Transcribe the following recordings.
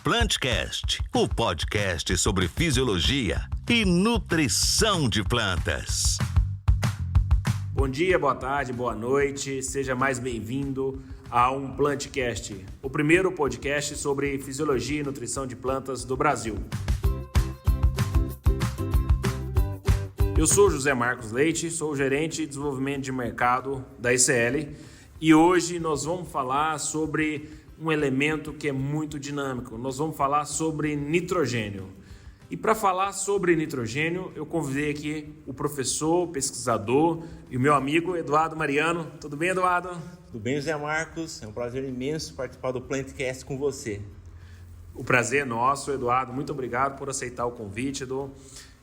Plantcast, o podcast sobre fisiologia e nutrição de plantas. Bom dia, boa tarde, boa noite, seja mais bem-vindo a um Plantcast, o primeiro podcast sobre fisiologia e nutrição de plantas do Brasil. Eu sou José Marcos Leite, sou o gerente de desenvolvimento de mercado da ICL e hoje nós vamos falar sobre um elemento que é muito dinâmico. Nós vamos falar sobre nitrogênio. E para falar sobre nitrogênio, eu convidei aqui o professor, pesquisador e o meu amigo Eduardo Mariano. Tudo bem, Eduardo? Tudo bem, José Marcos? É um prazer imenso participar do Plantcast com você. O prazer é nosso, Eduardo. Muito obrigado por aceitar o convite, Edu.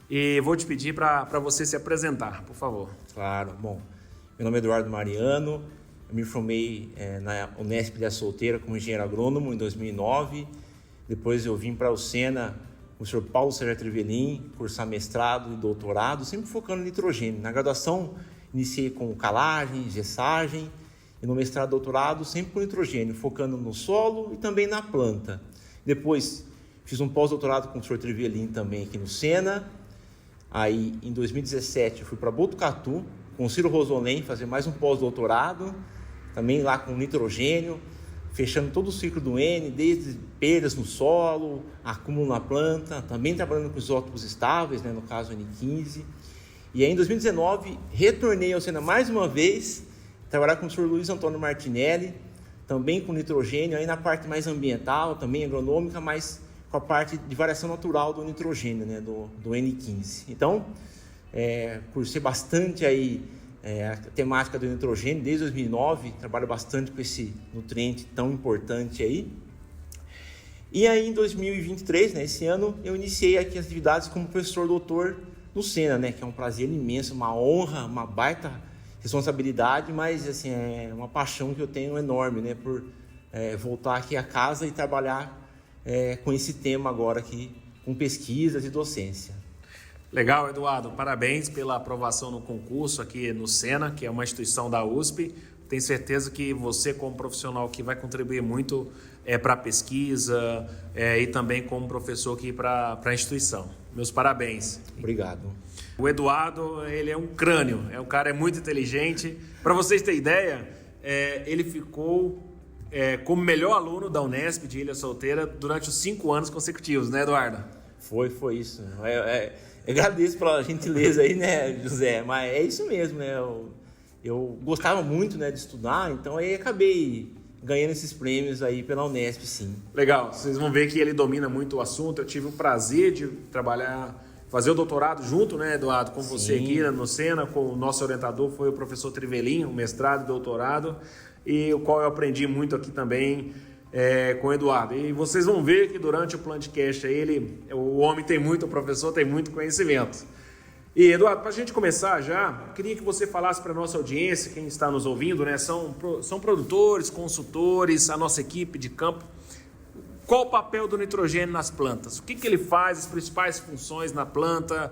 E vou te pedir para você se apresentar, por favor. Claro. Bom, meu nome é Eduardo Mariano. Eu me formei na Unesp de Solteira como engenheiro agrônomo em 2009. Depois eu vim para o Sena com o senhor Paulo Sérgio Trevelin, cursar mestrado e doutorado, sempre focando em nitrogênio. Na graduação, iniciei com calagem, gessagem, e no mestrado e doutorado, sempre com nitrogênio, focando no solo e também na planta. Depois, fiz um pós-doutorado com o senhor Trevelin também aqui no Sena. Aí, em 2017, eu fui para Botucatu, com o Ciro Rosolém, fazer mais um pós-doutorado, também lá com nitrogênio, fechando todo o ciclo do N, desde perdas no solo, acúmulo na planta, também trabalhando com isótopos estáveis, no caso N15. E aí, em 2019, retornei ao Sena mais uma vez, trabalhar com o Sr. Luiz Antônio Martinelli, também com nitrogênio, aí na parte mais ambiental, também agronômica, mas com a parte de variação natural do nitrogênio, do N15. Então, cursei bastante aí a temática do nitrogênio desde 2009, trabalho bastante com esse nutriente tão importante aí. E aí em 2023, esse ano, eu iniciei aqui as atividades como professor doutor no Sena, que é um prazer imenso, uma honra, uma baita responsabilidade, mas assim, é uma paixão que eu tenho enorme, por voltar aqui a casa e trabalhar com esse tema agora aqui, com pesquisas e docência. Legal, Eduardo. Parabéns pela aprovação no concurso aqui no Sena, que é uma instituição da USP. Tenho certeza que você, como profissional, que vai contribuir muito para a pesquisa e também como professor aqui para a instituição. Meus parabéns. Obrigado. O Eduardo, ele é um crânio, um cara muito inteligente. Para vocês terem ideia, ele ficou como melhor aluno da Unesp de Ilha Solteira durante os 5 anos consecutivos, né, Eduardo? Foi isso. Eu agradeço pela gentileza aí, José? Mas é isso mesmo, Eu gostava muito, de estudar, então aí acabei ganhando esses prêmios aí pela Unesp, sim. Legal. Vocês vão ver que ele domina muito o assunto. Eu tive o prazer de fazer o doutorado junto, Eduardo, com você aqui no Sena, com o nosso orientador, foi o professor Trevelin, o mestrado e doutorado, e o qual eu aprendi muito aqui também com o Eduardo. E vocês vão ver que durante o Plantcast o homem tem muito, o professor tem muito conhecimento. E, Eduardo, para a gente começar já, queria que você falasse para a nossa audiência, quem está nos ouvindo, são produtores, consultores, a nossa equipe de campo. Qual o papel do nitrogênio nas plantas? O que ele faz, as principais funções na planta?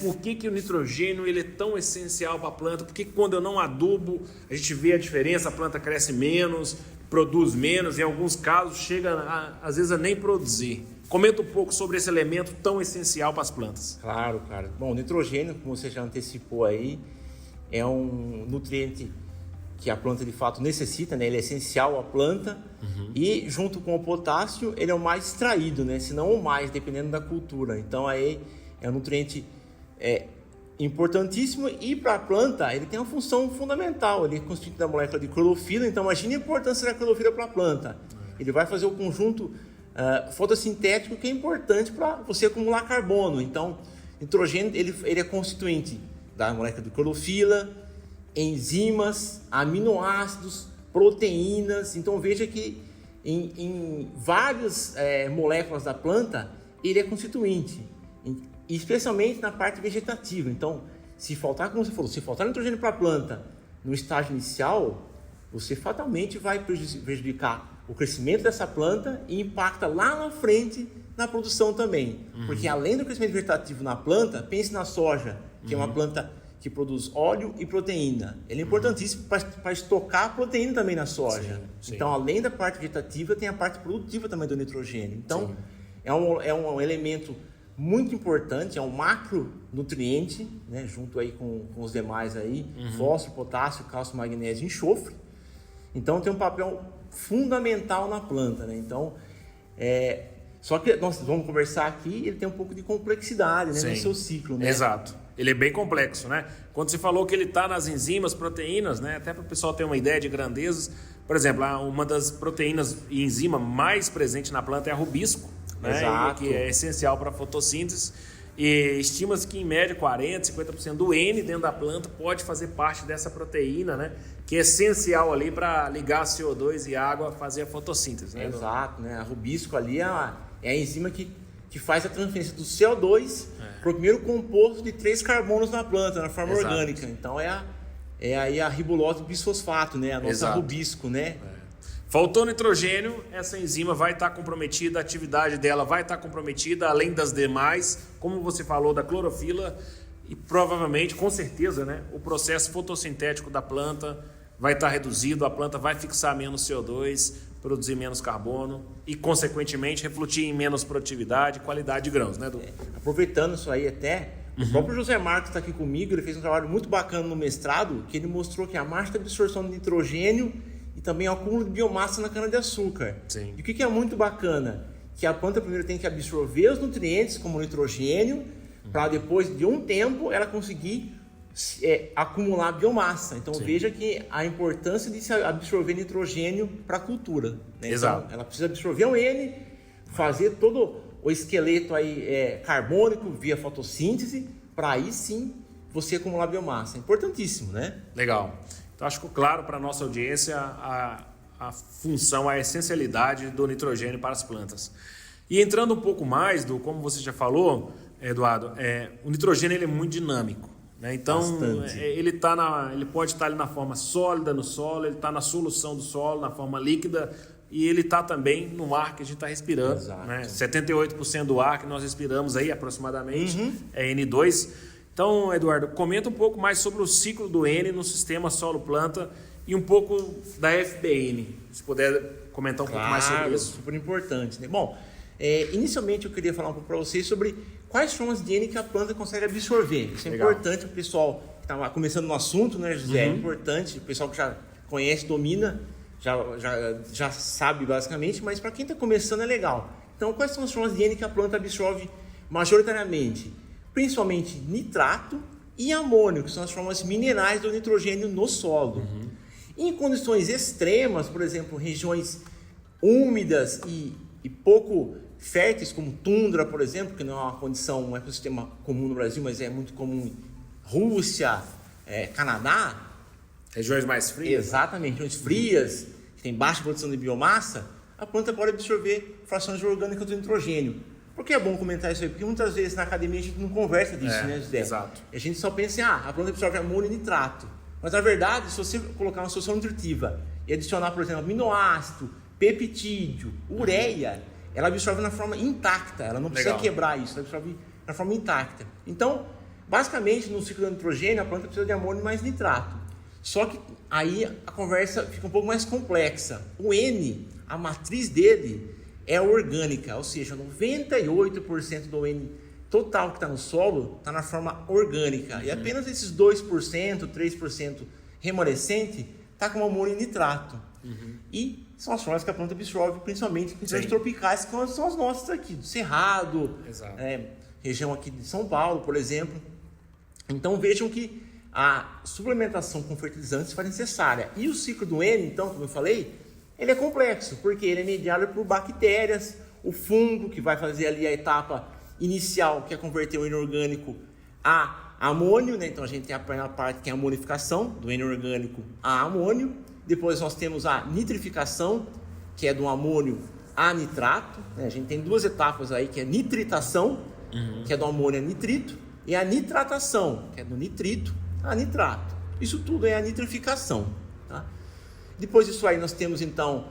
Por que o nitrogênio ele é tão essencial para a planta? Por que quando eu não adubo, a gente vê a diferença, a planta cresce menos, produz menos, em alguns casos chega às vezes a nem produzir. Comenta um pouco sobre esse elemento tão essencial para as plantas. Claro, cara. Bom, o nitrogênio, como você já antecipou aí, é um nutriente que a planta de fato necessita, ele é essencial à planta, e junto com o potássio ele é o mais extraído, se não o mais, dependendo da cultura. Então aí é um nutriente importantíssimo, e para a planta ele tem uma função fundamental. Ele é constituído da molécula de clorofila, então imagine a importância da clorofila para a planta. Ele vai fazer o conjunto fotossintético que é importante para você acumular carbono. Então, nitrogênio ele é constituinte da molécula de clorofila, enzimas, aminoácidos, proteínas. Então veja que em várias moléculas da planta ele é constituinte, especialmente na parte vegetativa. Então, se faltar, como você falou, se faltar nitrogênio para a planta no estágio inicial, você fatalmente vai prejudicar o crescimento dessa planta e impacta lá na frente na produção também. Porque além do crescimento vegetativo na planta, pense na soja, que é uma planta que produz óleo e proteína. Ele é importantíssimo para estocar a proteína também na soja. Sim. Então, além da parte vegetativa, tem a parte produtiva também do nitrogênio. Então, é um elemento muito importante, é um macronutriente, né, junto aí com os demais aí, fósforo, potássio, cálcio, magnésio e enxofre. Então, tem um papel fundamental na planta, né? Então, só que nós vamos conversar aqui, ele tem um pouco de complexidade, né, no seu ciclo, né? Exato. Ele é bem complexo, né? Quando você falou que ele está nas enzimas, proteínas, né? Até para o pessoal ter uma ideia de grandezas. Por exemplo, uma das proteínas e enzima mais presente na planta é a rubisco, né? Exato. Que é essencial para a fotossíntese. E estima-se que em média 40%, 50% do N dentro da planta pode fazer parte dessa proteína, né? Que é essencial ali para ligar CO2 e água, fazer a fotossíntese, né? Exato, né? A rubisco ali é a enzima que faz a transferência do CO2 para o primeiro composto de 3 carbonos na planta, na forma orgânica. Então é aí a ribulose bisfosfato, né? A nossa rubisco, né? Faltou nitrogênio, essa enzima vai estar comprometida, a atividade dela vai estar comprometida, além das demais, como você falou, da clorofila, e provavelmente, com certeza, né, o processo fotossintético da planta vai estar reduzido, a planta vai fixar menos CO2, produzir menos carbono e, consequentemente, refletir em menos produtividade e qualidade de grãos, né, Edu? Aproveitando isso aí até, o próprio José Marcos está aqui comigo, ele fez um trabalho muito bacana no mestrado, que ele mostrou que a marcha de absorção de nitrogênio e também o acúmulo de biomassa na cana-de-açúcar. Sim. E o que é muito bacana? Que a planta primeiro tem que absorver os nutrientes, como o nitrogênio, para depois de um tempo ela conseguir acumular biomassa. Então veja que a importância de se absorver nitrogênio para a cultura, né? Exato. Então, ela precisa absorver um N, fazer todo o esqueleto aí, carbônico via fotossíntese, para aí sim você acumular biomassa. É importantíssimo, né? Legal. Então, acho que claro para a nossa audiência a função, a essencialidade do nitrogênio para as plantas. E entrando um pouco mais, como você já falou, Eduardo, o nitrogênio ele é muito dinâmico, né? Então, ele pode estar ali na forma sólida no solo, ele está na solução do solo, na forma líquida, e ele está também no ar que a gente está respirando. Né? 78% do ar que nós respiramos aí, aproximadamente, é N2. Então, Eduardo, comenta um pouco mais sobre o ciclo do N no sistema solo-planta e um pouco da FBN, se puder comentar um pouco mais sobre isso. Super importante, né? Bom, inicialmente eu queria falar um pouco para vocês sobre quais formas de N que a planta consegue absorver. Isso é importante para o pessoal que está começando no assunto, né, José? É importante, o pessoal que já conhece, domina, já sabe basicamente, mas para quem está começando é legal. Então, quais são as formas de N que a planta absorve majoritariamente? Principalmente nitrato e amônio, que são as formas minerais do nitrogênio no solo. Em condições extremas, por exemplo, regiões úmidas e pouco férteis, como tundra, por exemplo, que não é uma condição, um ecossistema comum no Brasil, mas é muito comum em Rússia, Canadá. Regiões mais frias. Exatamente, regiões frias, que tem baixa produção de biomassa, a planta pode absorver frações orgânicas do nitrogênio. Por que é bom comentar isso aí? Porque muitas vezes na academia a gente não conversa disso, né, José? Exato. A gente só pensa a planta absorve amônio e nitrato. Mas na verdade, se você colocar uma solução nutritiva e adicionar, por exemplo, aminoácido, peptídeo, ureia, ela absorve na forma intacta. Ela não precisa quebrar isso, ela absorve na forma intacta. Então, basicamente, no ciclo do nitrogênio, a planta precisa de amônio mais nitrato. Só que aí a conversa fica um pouco mais complexa. O N, a matriz dele é orgânica, ou seja, 98% do N total que está no solo está na forma orgânica. E apenas esses 2%, 3% remanescente está com amônio e nitrato. E são as formas que a planta absorve, principalmente em regiões tropicais, que são as nossas aqui, do Cerrado, região aqui de São Paulo, por exemplo. Então vejam que a suplementação com fertilizantes faz necessária. E o ciclo do N, então, como eu falei, ele é complexo, porque ele é mediado por bactérias, o fungo, que vai fazer ali a etapa inicial, que é converter o N orgânico a amônio, né? Então a gente tem a primeira parte que é a amonificação do N orgânico a amônio. Depois nós temos a nitrificação, que é do amônio a nitrato, né? A gente tem duas etapas aí, que é nitritação, que é do amônio a nitrito, e a nitratação, que é do nitrito a nitrato. Isso tudo é a nitrificação, tá? Depois disso aí nós temos então,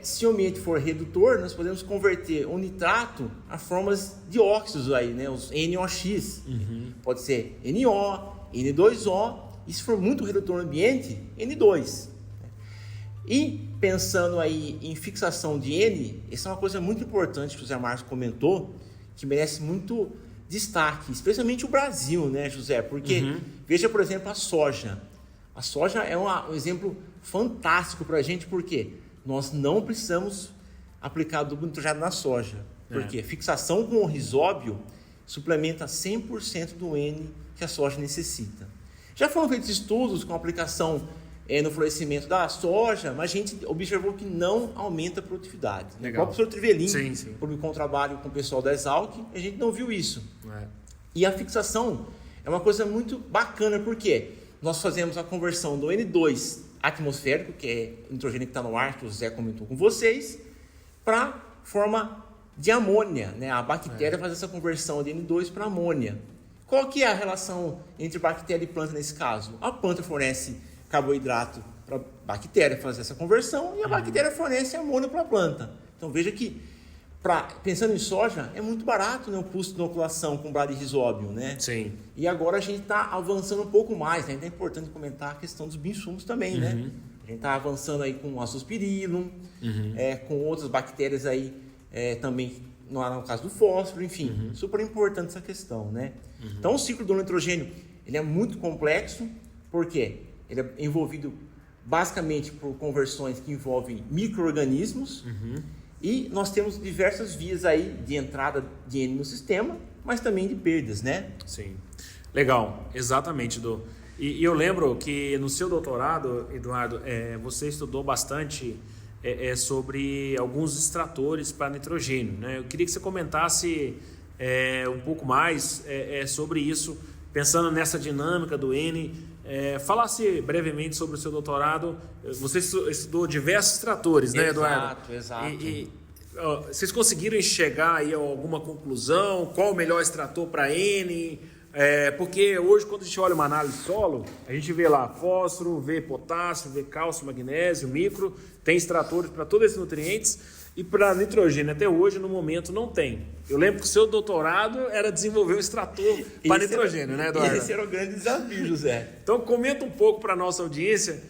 se o ambiente for redutor, nós podemos converter o nitrato a formas de óxidos aí, né? Os NOx. Pode ser NO, N2O, e se for muito redutor no ambiente, N2. E pensando aí em fixação de N, essa é uma coisa muito importante que o José Marcos comentou, que merece muito destaque, especialmente o Brasil, né, José? Porque, veja, por exemplo, a soja. A soja é um exemplo fantástico para a gente, porque nós não precisamos aplicar adubo nitrogênio na soja. Porque fixação com o risóbio suplementa 100% do N que a soja necessita. Já foram feitos estudos com aplicação no florescimento da soja, mas a gente observou que não aumenta a produtividade. Legal. O professor Trivelin publicou um trabalho com o pessoal da Exalc e a gente não viu isso. E a fixação é uma coisa muito bacana, porque nós fazemos a conversão do N2 atmosférico, que é o nitrogênio que está no ar, que o José comentou com vocês, para forma de amônia, né? A bactéria faz essa conversão de N2 para amônia. Qual que é a relação entre bactéria e planta nesse caso? A planta fornece carboidrato para a bactéria fazer essa conversão e a bactéria fornece amônio para a planta. Então veja que, pensando em soja, é muito barato, né, o custo de inoculação com bradyrhizóbio, né? Sim. E agora a gente está avançando um pouco mais, né? Então é importante comentar a questão dos bioinsumos também, né? A gente está avançando aí com o Azospirillum, com outras bactérias aí também, no caso do fósforo, enfim, super importante essa questão, né? Então o ciclo do nitrogênio, ele é muito complexo, por quê? Ele é envolvido basicamente por conversões que envolvem micro-organismos e nós temos diversas vias aí de entrada de N no sistema, mas também de perdas, né? Sim. Legal, exatamente, Edu. E eu lembro que no seu doutorado, Eduardo, você estudou bastante sobre alguns extratores para nitrogênio, né? Eu queria que você comentasse um pouco mais sobre isso, pensando nessa dinâmica do N. Falasse brevemente sobre o seu doutorado. Você estudou diversos extratores, né, Eduardo? Exato. Vocês conseguiram enxergar aí alguma conclusão? Qual o melhor extrator para N? Porque hoje, quando a gente olha uma análise solo, a gente vê lá fósforo, vê potássio, vê cálcio, magnésio, micro, tem extratores para todos esses nutrientes. E para nitrogênio, até hoje, no momento, não tem. Eu lembro que o seu doutorado era desenvolver um extrator para nitrogênio, né, Eduardo? Esse era o grande desafio, José. Então, comenta um pouco para a nossa audiência.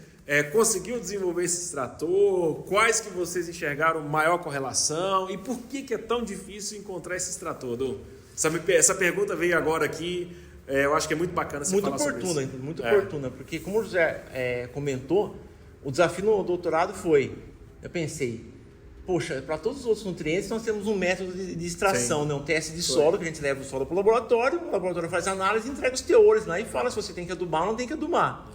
Conseguiu desenvolver esse extrator? Quais que vocês enxergaram maior correlação? E por que é tão difícil encontrar esse extrator, Edu? Essa pergunta veio agora aqui. Eu acho que é muito bacana você falar sobre isso. Muito oportuna, porque como o José comentou, o desafio no doutorado foi, eu pensei, poxa, para todos os outros nutrientes nós temos um método de extração, né? Um teste de solo, que a gente leva o solo para o laboratório faz análise e entrega os teores lá e fala se você tem que adubar ou não tem que adubar.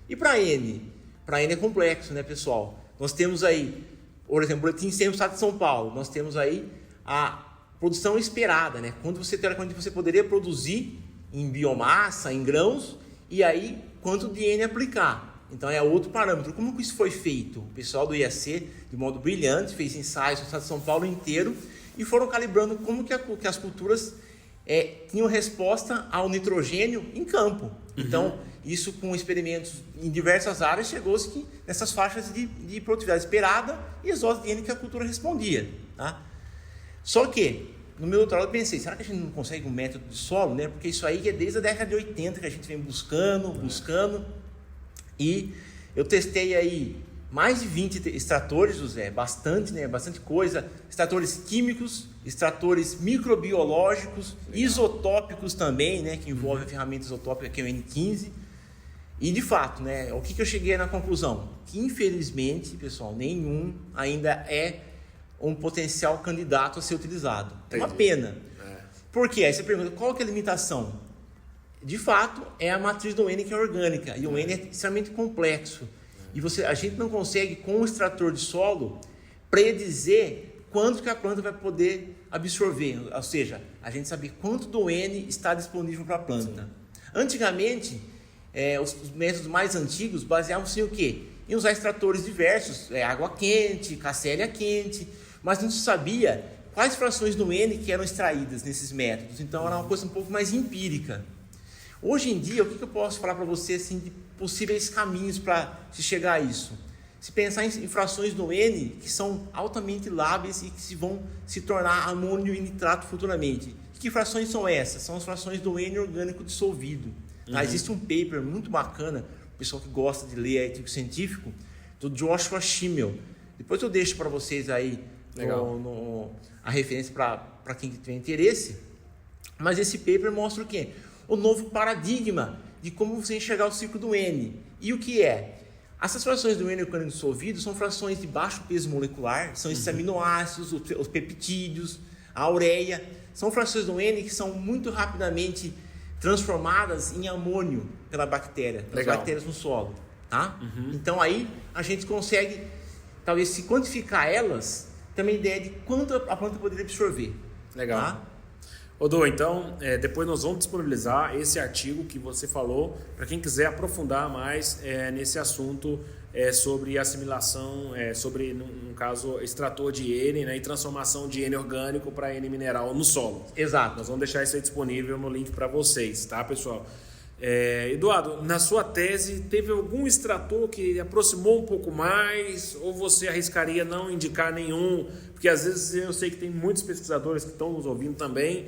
E para N? Para N é complexo, né, pessoal? Nós temos aí, por exemplo, o boletim SEM do Estado de São Paulo, nós temos aí a produção esperada, né? Quando você poderia produzir em biomassa, em grãos, e aí quanto de N aplicar. Então é outro parâmetro. Como que isso foi feito? O pessoal do IAC, de modo brilhante, fez ensaios no estado de São Paulo inteiro e foram calibrando como que as culturas tinham resposta ao nitrogênio em campo. Então, isso com experimentos em diversas áreas, chegou-se que nessas faixas de produtividade esperada e as doses de N que a cultura respondia. Tá? Só que, no meu doutorado, eu pensei, será que a gente não consegue um método de solo? Né? Porque isso aí é desde a década de 80 que a gente vem buscando. E eu testei aí mais de 20 extratores, José, bastante, né? Bastante coisa. Extratores químicos, extratores microbiológicos, isotópicos também, né? Que envolve a ferramenta isotópica que é o N15. E de fato, né? O que eu cheguei na conclusão? Que infelizmente, pessoal, nenhum ainda é um potencial candidato a ser utilizado. É uma pena. Por quê? Aí você pergunta, qual que é a limitação? De fato, é a matriz do N que é orgânica, e o N é extremamente complexo. E a gente não consegue, com o extrator de solo, predizer quanto que a planta vai poder absorver. Ou seja, a gente sabe quanto do N está disponível para a planta. Sim. Antigamente, os métodos mais antigos baseavam-se em o quê? Em usar extratores diversos, água quente, KCl quente, mas não se sabia quais frações do N que eram extraídas nesses métodos. Então, era uma coisa um pouco mais empírica. Hoje em dia, o que eu posso falar para você assim, de possíveis caminhos para se chegar a isso? Se pensar em frações do N que são altamente lábeis e que vão se tornar amônio e nitrato futuramente. Que frações são essas? São as frações do N orgânico dissolvido. Tá? Existe um paper muito bacana, o pessoal que gosta de ler artigo científico, do Joshua Schimmel. Depois eu deixo para vocês aí a referência para quem tiver interesse. Mas esse paper mostra o quê? O novo paradigma de como você enxergar o ciclo do N. E o que é? Essas frações do N orgânico dissolvido são frações de baixo peso molecular, são esses aminoácidos, os peptídeos, a ureia. São frações do N que são muito rapidamente transformadas em amônio pela bactéria, pelas bactérias no solo. Tá? Então aí a gente consegue, talvez, se quantificar elas, ter uma ideia de quanto a planta poderia absorver. Legal. Tá? Dô, então, depois nós vamos disponibilizar esse artigo que você falou para quem quiser aprofundar mais nesse assunto sobre assimilação, sobre, no caso, extrator de N, né, e transformação de N orgânico para N mineral no solo. Exato. Nós vamos deixar isso aí disponível no link para vocês, tá, pessoal? Eduardo, na sua tese, teve algum extrator que aproximou um pouco mais, ou você arriscaria não indicar nenhum? Porque às vezes eu sei que tem muitos pesquisadores que estão nos ouvindo também,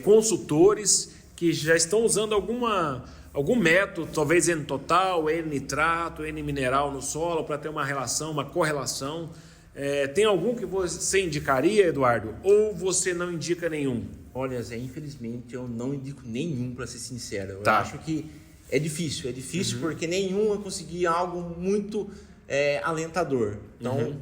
consultores que já estão usando algum método, talvez N total, N nitrato, N mineral no solo, para ter uma relação, uma correlação. Tem algum que você indicaria, Eduardo? Ou você não indica nenhum? Olha, Zé, infelizmente eu não indico nenhum, para ser sincero. Tá. Eu acho que é difícil porque nenhum eu consegui algo muito alentador. Então,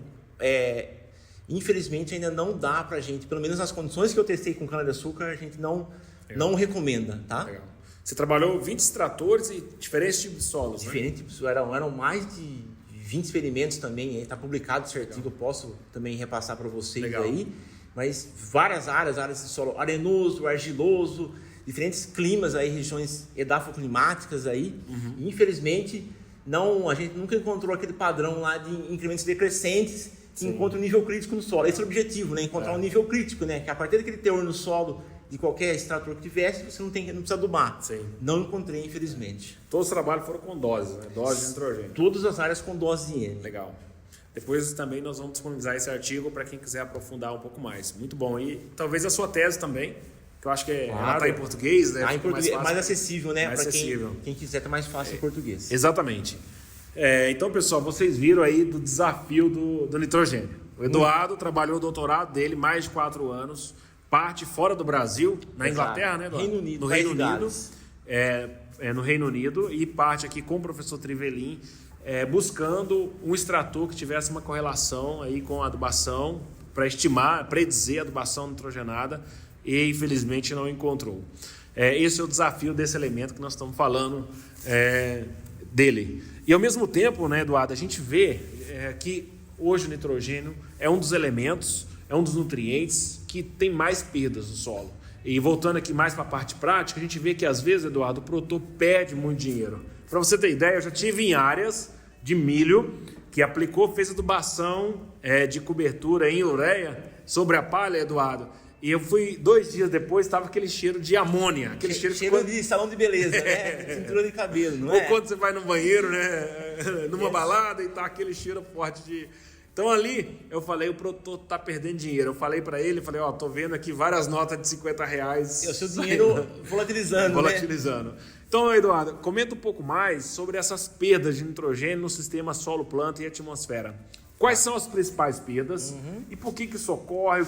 infelizmente ainda não dá pra gente, pelo menos nas condições que eu testei com cana-de-açúcar, a gente não recomenda, tá? Legal. Você trabalhou 20 extratores e diferentes tipos de solos, Diferentes tipos, eram mais de 20 experimentos também, está publicado esse artigo, eu posso também repassar para vocês. Legal. Aí, mas várias áreas de solo arenoso, argiloso, diferentes climas aí, regiões edafoclimáticas aí. E, infelizmente, a gente nunca encontrou aquele padrão lá de incrementos decrescentes que encontra um nível crítico no solo. Esse é o objetivo, né? Encontrar um nível crítico, né? Que a partir daquele teor no solo de qualquer extrator que tivesse, você não precisa adubar. Sim. Não encontrei, infelizmente. Todos os trabalhos foram com doses, né? Dose de nitrogênio. Todas as áreas com dose de N. Legal. Depois também nós vamos disponibilizar esse artigo para quem quiser aprofundar um pouco mais. Muito bom. E talvez a sua tese também, que eu acho que ela está em português, né? Está em português, mais acessível, né? Para quem quiser, está mais fácil em português. Exatamente. Então, pessoal, vocês viram aí do desafio do nitrogênio. O Eduardo trabalhou o doutorado dele mais de 4 anos, parte fora do Brasil, na Inglaterra, né, Eduardo? Reino Unido, no Reino Unido. No Reino Unido, e parte aqui com o professor Trivelin, buscando um extrator que tivesse uma correlação aí com a adubação, para estimar, predizer a adubação nitrogenada, e infelizmente não encontrou. Esse é o desafio desse elemento que nós estamos falando dele. E ao mesmo tempo, né, Eduardo, a gente vê que hoje o nitrogênio é um dos elementos, é um dos nutrientes que tem mais perdas no solo. E voltando aqui mais para a parte prática, a gente vê que às vezes, Eduardo, o produtor perde muito dinheiro. Para você ter ideia, eu já tive em áreas de milho que fez adubação de cobertura em ureia sobre a palha, Eduardo. E eu fui 2 dias depois, estava aquele cheiro de amônia. Aquele cheiro de salão de beleza, né? Cintura de cabelo, não é? Ou quando você vai no banheiro, né? Numa balada e tá aquele cheiro forte de... Então ali, eu falei, o produtor tá perdendo dinheiro. Eu falei para ele, tô vendo aqui várias notas de R$50. O seu dinheiro volatilizando, né? Então, Eduardo, comenta um pouco mais sobre essas perdas de nitrogênio no sistema solo, planta e atmosfera. Quais são as principais perdas e por que isso ocorre?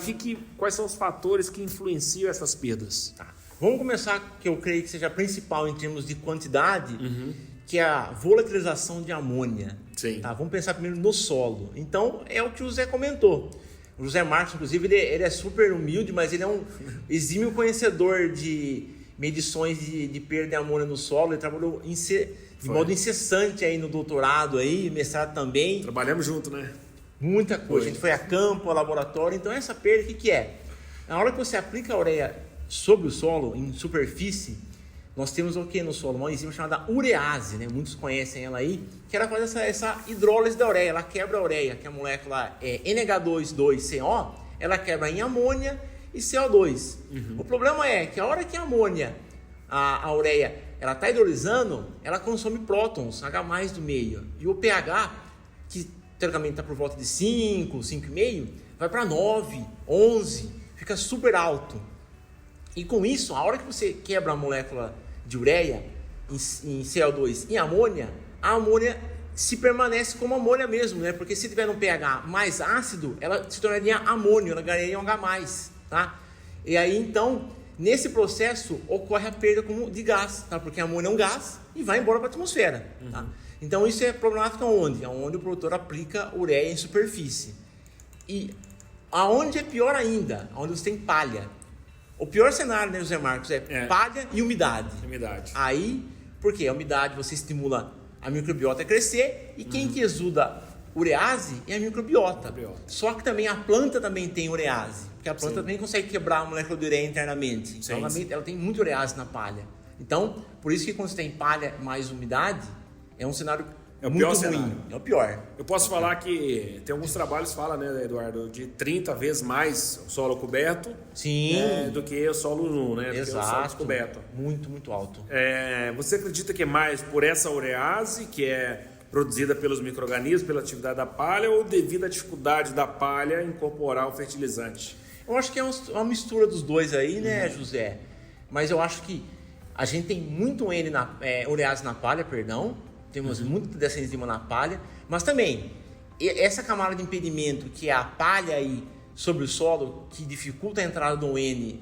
Quais são os fatores que influenciam essas perdas? Tá. Vamos começar, que eu creio que seja a principal em termos de quantidade, que é a volatilização de amônia. Sim. Tá? Vamos pensar primeiro no solo. Então, é o que o José comentou. O José Marcos, inclusive, ele é super humilde, mas ele é um exímio conhecedor de medições de perda de amônia no solo. Ele trabalhou de modo incessante aí no doutorado, aí, mestrado também. Trabalhamos junto, né? Muita coisa. A gente foi a campo, a laboratório. Então, essa perda, o que é? Na hora que você aplica a ureia sobre o solo, em superfície, nós temos o que no solo? Uma enzima chamada urease, né? Muitos conhecem ela aí, que ela faz essa hidrólise da ureia. Ela quebra a ureia, que a molécula é NH2,2CO, ela quebra em amônia e CO2. O problema é que a hora que a amônia, a ureia, ela está hidrolisando, ela consome prótons, H+ do meio. E o pH, que teoricamente está por volta de 5, 5,5, vai para 9, 11, fica super alto. E com isso, a hora que você quebra a molécula de ureia, em CO2 em amônia, a amônia se permanece como amônia mesmo, né? Porque se tiver um pH mais ácido, ela se tornaria amônio, ela ganharia um H+, tá? E aí, então, nesse processo, ocorre a perda de gás, tá? Porque a amônia é um gás e vai embora para a atmosfera, tá? Então, isso é problemático aonde? Aonde o produtor aplica ureia em superfície. E aonde é pior ainda? Aonde você tem palha. O pior cenário, né, José Marcos, é palha e umidade. Aí, por quê? A umidade você estimula a microbiota a crescer e quem que exuda urease é a microbiota. Só que também a planta também tem urease, porque a planta também consegue quebrar a molécula de ureia internamente. Então ela tem muita urease na palha. Então, por isso que quando você tem palha mais umidade, é um cenário muito ruim. Cenário. É o pior. Eu posso falar que tem alguns trabalhos que falam, né, Eduardo, de 30 vezes mais o solo coberto do que o solo nu, né? Exato. Do que o solo descoberto. Muito, muito alto. Você acredita que é mais por essa urease, que é produzida pelos micro-organismos, pela atividade da palha, ou devido à dificuldade da palha incorporar o fertilizante? Eu acho que é uma mistura dos dois aí, né, José? Mas eu acho que a gente tem muito urease na palha, temos muito dessa enzima na palha, mas também essa camada de impedimento que é a palha aí sobre o solo, que dificulta a entrada do N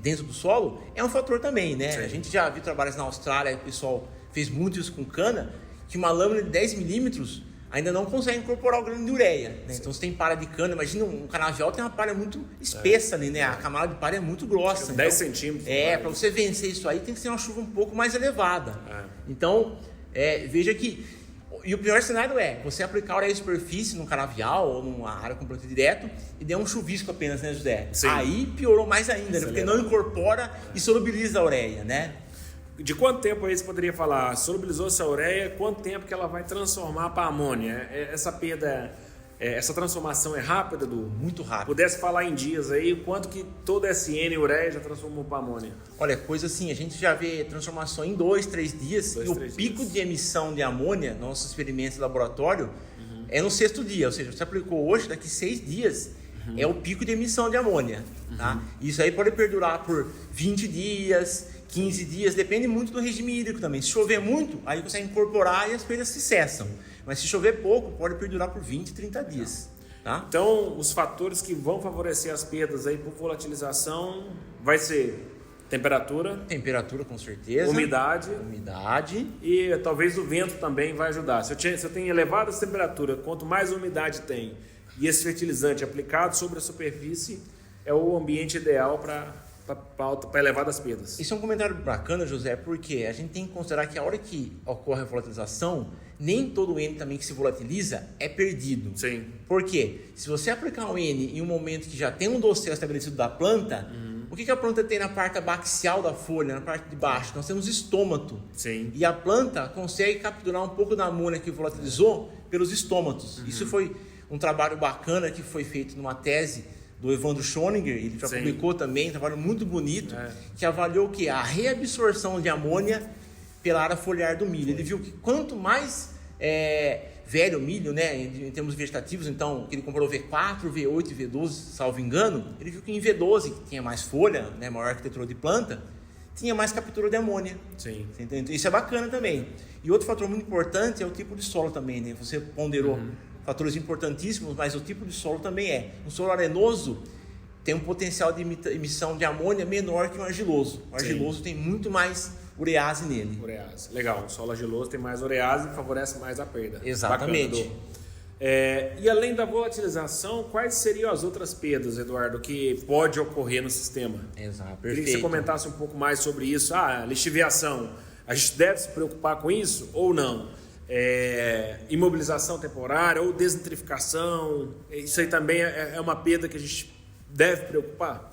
dentro do solo, é um fator também, né? Sim. A gente já viu trabalhos na Austrália, o pessoal fez muito isso com cana, que uma lâmina de 10 milímetros ainda não consegue incorporar o grão de ureia, né? Então você tem palha de cana, imagina um canavial tem uma palha muito espessa ali, né? A camada de palha é muito grossa. 10 centímetros. Para você vencer isso aí tem que ser uma chuva um pouco mais elevada. Então, veja que... E o pior cenário é você aplicar ureia em superfície num canavial ou numa área com plantio direto e der um chuvisco apenas, né, José? Sim. Aí piorou mais ainda, né? Porque não incorpora e solubiliza a ureia, né? De quanto tempo aí você poderia falar? Solubilizou essa ureia, quanto tempo que ela vai transformar para amônia? Essa perda, essa transformação é rápida, Edu? Muito rápida. Pudesse falar em dias aí, quanto que toda essa ureia já transformou para amônia? Olha, coisa assim, a gente já vê transformação em 2, 3 dias. E o pico de emissão de amônia, nossos experimentos de laboratório, é no 6º dia. Ou seja, você aplicou hoje, daqui 6 dias, é o pico de emissão de amônia. Tá? Isso aí pode perdurar por 20 dias, 15 dias, depende muito do regime hídrico também. Se chover muito, aí consegue incorporar e as perdas se cessam. Mas se chover pouco, pode perdurar por 20, 30 dias. Tá? Então, os fatores que vão favorecer as perdas aí por volatilização vai ser temperatura. Temperatura, com certeza. Umidade. E talvez o vento também vai ajudar. Se eu tenho elevadas temperaturas, quanto mais umidade tem e esse fertilizante aplicado sobre a superfície, é o ambiente ideal para elevadas perdas. Isso é um comentário bacana, José, porque a gente tem que considerar que a hora que ocorre a volatilização, nem todo N também que se volatiliza é perdido. Sim. Por quê? Se você aplicar um N em um momento que já tem um dossel estabelecido da planta, o que a planta tem na parte abaxial da folha, na parte de baixo? Nós temos estômato. Sim. E a planta consegue capturar um pouco da amônia que volatilizou pelos estômatos. Isso foi um trabalho bacana que foi feito numa tese do Evandro Schoninger, ele já publicou também, um trabalho muito bonito, que avaliou o que? A reabsorção de amônia pela área foliar do milho. Ele viu que quanto mais velho o milho, né, em termos vegetativos, então, ele comparou V4, V8 e V12, salvo engano, ele viu que em V12, que tinha mais folha, né, maior arquitetura de planta, tinha mais captura de amônia. Sim. Então, isso é bacana também. E outro fator muito importante é o tipo de solo também, né? Você ponderou fatores importantíssimos, mas o tipo de solo também é. Um solo arenoso tem um potencial de emissão de amônia menor que um argiloso. O argiloso tem muito mais urease nele. Urease, legal. O solo argiloso tem mais urease e favorece mais a perda. Exatamente. Bacana, e além da volatilização, quais seriam as outras perdas, Eduardo, que pode ocorrer no sistema? Exato, perfeito. Queria que você comentasse um pouco mais sobre isso. Lixiviação, a gente deve se preocupar com isso ou não? Imobilização temporária ou desnitrificação, isso aí também é uma perda que a gente deve preocupar?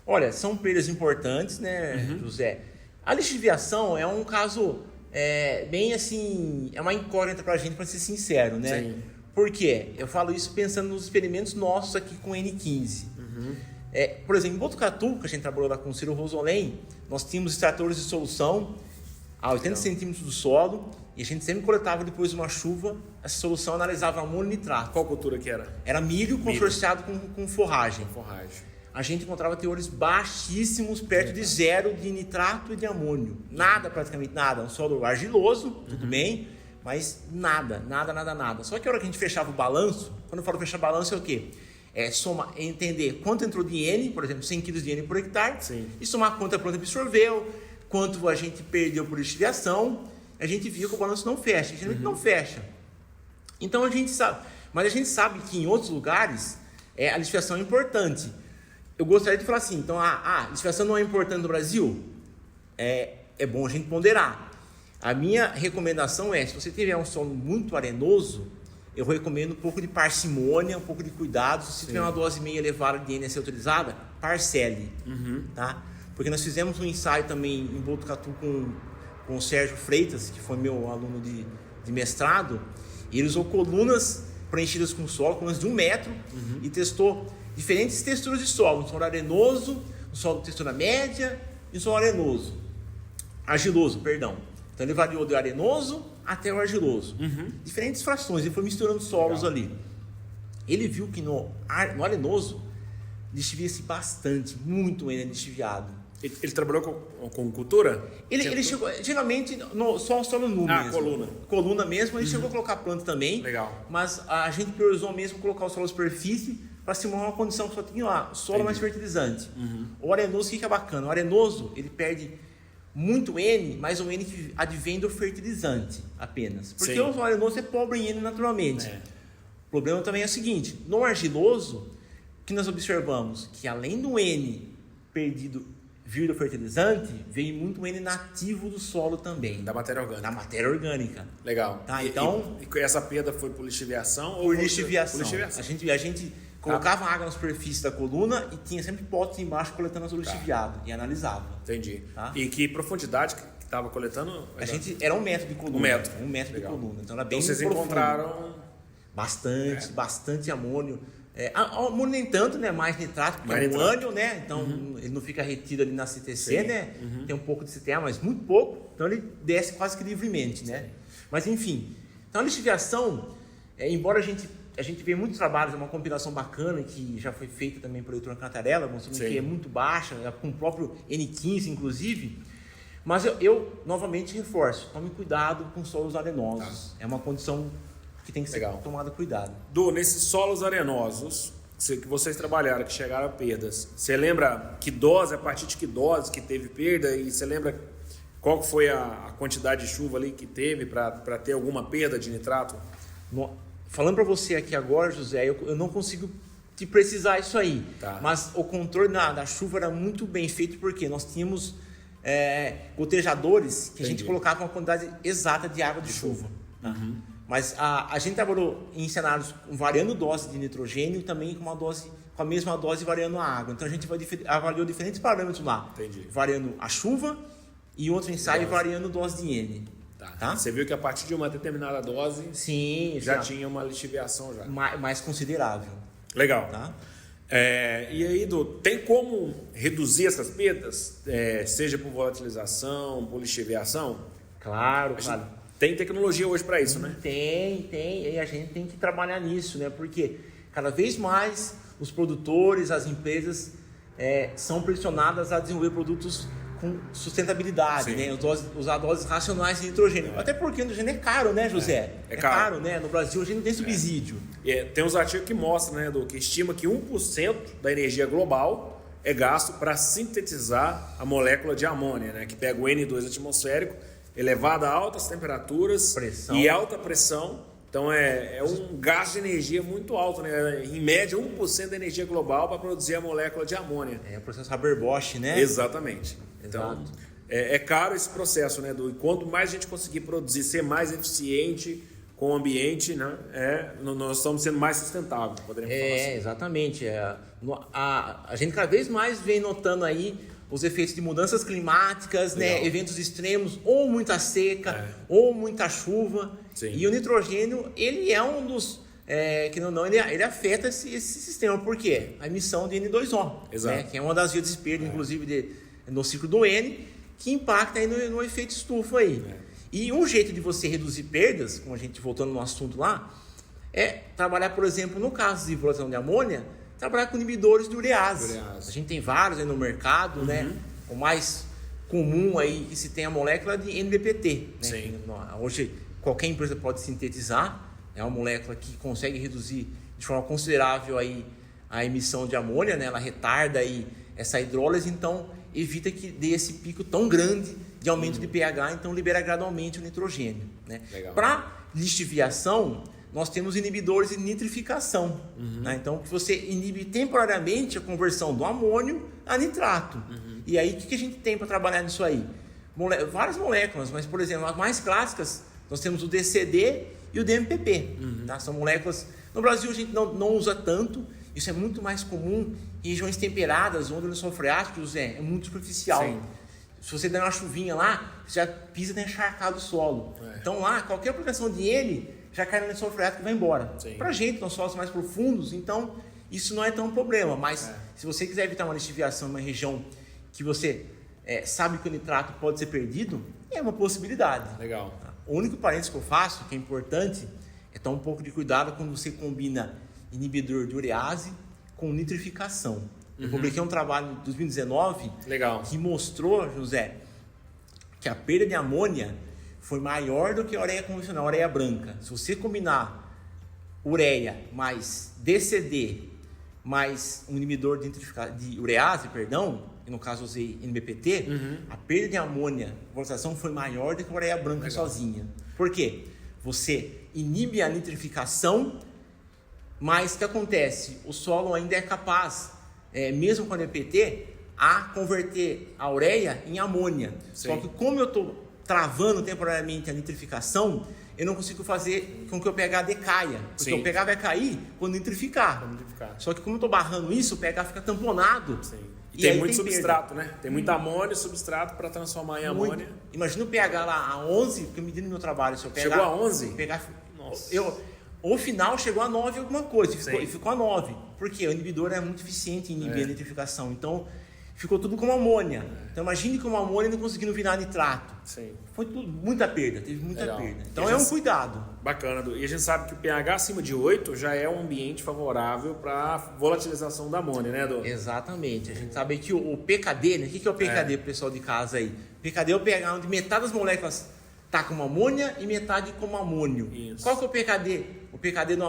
Olha, são perdas importantes, né, José? A lixiviação é um caso bem assim, é uma incógnita para a gente, para ser sincero, né? Sim. Por quê? Eu falo isso pensando nos experimentos nossos aqui com N15. Por exemplo, em Botucatu, que a gente trabalhou lá com o Ciro Rosolém, nós tínhamos extratores de solução a 80 centímetros do solo, e a gente sempre coletava depois de uma chuva, essa solução analisava amônio e nitrato. Qual cultura que era? Era milho consorciado com forragem. a gente encontrava teores baixíssimos, perto de zero de nitrato e de amônio. Nada, praticamente nada. Um solo argiloso, tudo bem, mas nada. Só que a hora que a gente fechava o balanço, quando eu falo fechar balanço é o quê? É entender quanto entrou de N, por exemplo, 100 kg de N por hectare, e somar quanto a planta absorveu, quanto a gente perdeu por lixiviação. A gente viu que o balanço não fecha, geralmente não fecha. Então a gente sabe, mas a gente sabe que em outros lugares a lixiviação é importante. Eu gostaria de falar assim, então a lixiviação não é importante no Brasil? É bom a gente ponderar. A minha recomendação é, se você tiver um solo muito arenoso, eu recomendo um pouco de parcimônia, um pouco de cuidado. Se tiver uma dose meio elevada de N a ser utilizada, parcele. Tá? Porque nós fizemos um ensaio também em Botucatu com o Sérgio Freitas, que foi meu aluno de mestrado, e ele usou colunas preenchidas com solo, colunas de 1 metro, e testou diferentes texturas de solo, um solo arenoso, um solo de textura média e um solo argiloso, perdão. Então ele variou do arenoso até o argiloso. Diferentes frações, ele foi misturando solos ali. Ele viu que no arenoso lixivia-se bastante, muito N lixiviado. Ele trabalhou com cultura? Ele chegou, geralmente, só o solo nu mesmo. Coluna. Coluna mesmo, ele chegou a colocar planta também. Legal. Mas a gente priorizou mesmo colocar o solo superfície para simular uma condição que só tinha lá, solo mais fertilizante. O arenoso, o que é bacana? O arenoso, ele perde muito N, mas o N que advém do fertilizante apenas. Porque o arenoso é pobre em N naturalmente. O problema também é o seguinte, no argiloso, o que nós observamos? Que além do N perdido vir do fertilizante, veio muito N nativo do solo também. Da matéria orgânica. Da matéria orgânica. Legal. Tá, então, e essa perda foi por lixiviação? Por lixiviação. A gente colocava água na superfície da coluna e tinha sempre potes embaixo coletando as lixiviado e analisava. Entendi. Tá? E que profundidade que estava coletando? Era 1 metro de coluna. 1 metro. 1 metro de coluna. Então era bem vocês profundo. Encontraram... Bastante amônio. Amônio nem tanto, né? Mais nitrato, porque é um ânion, né? Então ele não fica retido ali na CTC, né? Tem um pouco de CTA, mas muito pouco. Então ele desce quase que livremente, né? Mas enfim. Então a lixiviação, embora a gente vê muitos trabalhos, é uma compilação bacana que já foi feita também pelo Heitor Cantarella, mostrando que é muito baixa, com o próprio N15 inclusive. Mas eu novamente reforço, tome cuidado com solos arenosos. É uma condição que tem que ser tomada cuidado. Nesses solos arenosos que vocês trabalharam, que chegaram a perdas, você lembra que dose, a partir de que dose que teve perda, e você lembra qual foi a quantidade de chuva ali que teve para ter alguma perda de nitrato? Falando para você aqui agora, José, eu não consigo te precisar isso aí, mas o controle da chuva era muito bem feito, porque nós tínhamos gotejadores que a gente colocava uma quantidade exata de água de chuva. Mas a gente trabalhou em cenários variando dose de nitrogênio e também com a mesma dose variando a água. Então a gente avaliou diferentes parâmetros lá. Variando a chuva e outro ensaio variando dose de N. Tá? Você viu que a partir de uma determinada dose já tinha uma lixiviação já. Mais considerável. Legal. Tá? E aí, Edu, tem como reduzir essas perdas? Seja por volatilização, por lixiviação? Claro. Tem tecnologia hoje para isso, né? Tem. E a gente tem que trabalhar nisso, né? Porque cada vez mais os produtores, as empresas são pressionadas a desenvolver produtos com sustentabilidade, né? Usar doses racionais de nitrogênio. Até porque o nitrogênio é caro, né, José? É caro, né? No Brasil a gente não tem subsídio. Tem uns artigos que mostram, né, Edu, que estima que 1% da energia global é gasto para sintetizar a molécula de amônia, né? Que pega o N2 atmosférico, elevada a altas temperaturas e alta pressão. Então é um gasto de energia muito alto, né? Em média 1% da energia global para produzir a molécula de amônia. É o processo Haber-Bosch, né? Exatamente. Então é caro esse processo, né? E quanto mais a gente conseguir produzir, ser mais eficiente com o ambiente, né? Nós estamos sendo mais sustentáveis, poderíamos falar assim. Exatamente. A gente cada vez mais vem notando aí os efeitos de mudanças climáticas, né? Eventos extremos, ou muita seca, ou muita chuva. E o nitrogênio, ele é um dos... ele afeta esse sistema. Por quê? A emissão de N2O, né? Que é uma das vias de espelho, inclusive, no ciclo do N, que impacta aí no efeito estufa aí. E um jeito de você reduzir perdas, como a gente voltando no assunto lá, é trabalhar, por exemplo, no caso de volatilização de amônia, trabalhar com inibidores de urease. Urease. A gente tem vários aí no mercado, né? O mais comum aí que se tem a molécula de NBPT, né? Sim. Hoje qualquer empresa pode sintetizar, é uma molécula que consegue reduzir de forma considerável aí a emissão de amônia, né? Ela retarda aí essa hidrólise, então evita que dê esse pico tão grande de aumento de pH, então libera gradualmente o nitrogênio, né? Para lixiviação, nós temos inibidores de nitrificação, né? Então você inibe temporariamente a conversão do amônio a nitrato. E aí o que a gente tem para trabalhar nisso aí? Várias moléculas, mas por exemplo, as mais clássicas, nós temos o DCD e o DMPP, tá? São moléculas, no Brasil a gente não usa tanto, isso é muito mais comum em regiões temperadas, onde o lençol freático, José, é muito superficial. Sim. Se você der uma chuvinha lá, você já pisa na encharcado o solo. Então lá, qualquer aplicação de N já cai no lençol freático e vai embora. Pra gente, nos solos mais profundos, então isso não é tão um problema. Mas se você quiser evitar uma lixiviação em uma região que você sabe que o nitrato pode ser perdido, é uma possibilidade. Legal. O único parênteses que eu faço, que é importante, é tomar um pouco de cuidado quando você combina inibidor de urease com nitrificação. Eu publiquei um trabalho em 2019 que mostrou, José, que a perda de amônia foi maior do que a ureia convencional, a ureia branca. Se você combinar ureia mais DCD mais um inibidor de urease, e no caso eu usei NBPT, a perda de amônia, a voltação foi maior do que a ureia branca sozinha. Por quê? Você inibe a nitrificação, mas o que acontece? O solo ainda é capaz, mesmo com a NBPT, a converter a ureia em amônia. Só que como eu estou travando temporariamente a nitrificação, eu não consigo fazer com que o pH decaia. Porque o pH vai cair quando nitrificar. Só que como eu estou barrando isso, o pH fica tamponado. E tem muito substrato, né? Tem muito amônia e substrato para transformar em amônia. Imagina o pH lá a 11, que eu medi no meu trabalho. Seu pH, chegou a 11? O final chegou a 9 alguma coisa, ficou a 9. Por quê? O inibidor é muito eficiente em inibir a nitrificação. Então, ficou tudo como amônia. Então, imagine como amônia não conseguindo virar nitrato. Foi tudo, muita perda, teve muita perda. Então, é um cuidado. Bacana. E a gente sabe que o pH acima de 8 já é um ambiente favorável para volatilização da amônia, né, Edu? Exatamente. A gente sabe que o PKD, né? O que é o PKD pro pessoal de casa aí? O PKD é o pH onde metade das moléculas está como amônia e metade como amônio. Isso. Qual que é o PKD? O PKD da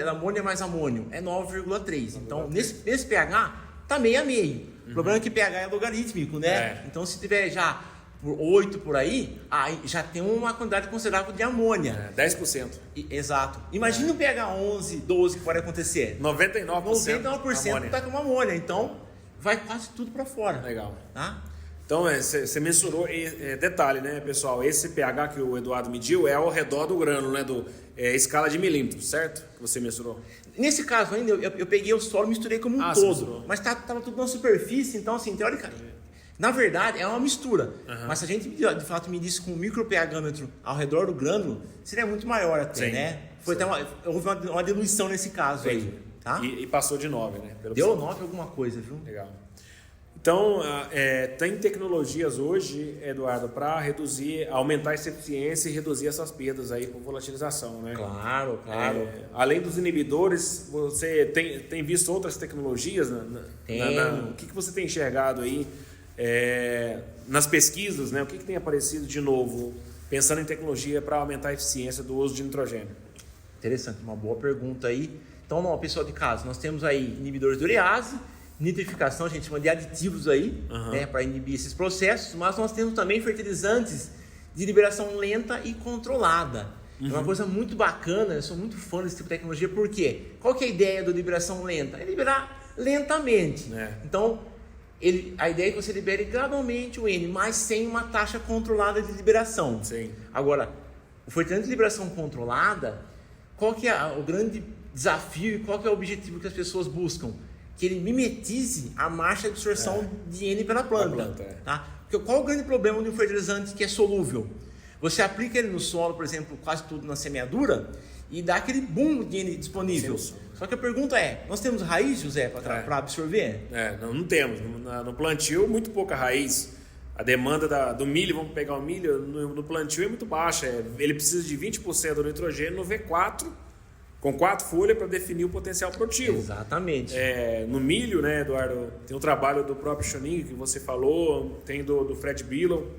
amônia mais amônio é 9,3. Então, nesse pH, tá meio a meio. O problema é que pH é logarítmico, né? Então, se tiver já por 8 por aí já tem uma quantidade considerável de amônia. 10%. Exato. Imagina um pH 11, 12 que pode acontecer. 99% está com amônia. Então, vai quase tudo para fora. Legal. Tá? Então, você mensurou, detalhe, né, pessoal? Esse pH que o Eduardo mediu é ao redor do grânulo, né? Escala de milímetros, certo? Que você mensurou. Nesse caso ainda, eu peguei o solo e misturei como um todo. Mas estava tudo na superfície, então, assim, teoricamente, na verdade, é uma mistura. Mas se a gente, de fato, medisse com um micro-pHmetro ao redor do grânulo, seria muito maior até, né? Houve uma diluição nesse caso aí. Tá? E passou de 9, né? Deu 9 alguma coisa, viu? Legal. Então, tem tecnologias hoje, Eduardo, para aumentar essa eficiência e reduzir essas perdas aí por volatilização, né? Claro. Além dos inibidores, você tem visto outras tecnologias? O que você tem enxergado aí nas pesquisas, né? O que tem aparecido de novo, pensando em tecnologia para aumentar a eficiência do uso de nitrogênio? Interessante, uma boa pergunta aí. Então, pessoal de casa, nós temos aí inibidores de urease, nitrificação, a gente chama de aditivos aí, né, para inibir esses processos, mas nós temos também fertilizantes de liberação lenta e controlada. É uma coisa muito bacana, eu sou muito fã desse tipo de tecnologia, por quê? Qual que é a ideia da liberação lenta? É liberar lentamente. Então, a ideia é que você libere gradualmente o N, mas sem uma taxa controlada de liberação. Agora, o fertilizante de liberação controlada, qual que é o grande desafio e qual que é o objetivo que as pessoas buscam? Que ele mimetize a marcha de absorção de N pela planta. Tá? Porque qual é o grande problema de um fertilizante que é solúvel? Você aplica ele no solo, por exemplo, quase tudo na semeadura, e dá aquele boom de N disponível. Só que a pergunta é, nós temos raiz, José, para absorver? Não temos. No plantio, muito pouca raiz. A demanda do milho, vamos pegar o milho, no plantio é muito baixa. Ele precisa de 20% do nitrogênio no V4 com 4 folhas para definir o potencial produtivo. Exatamente. No milho, né, Eduardo, tem o trabalho do próprio Schoening, que você falou, tem do Fred Billow,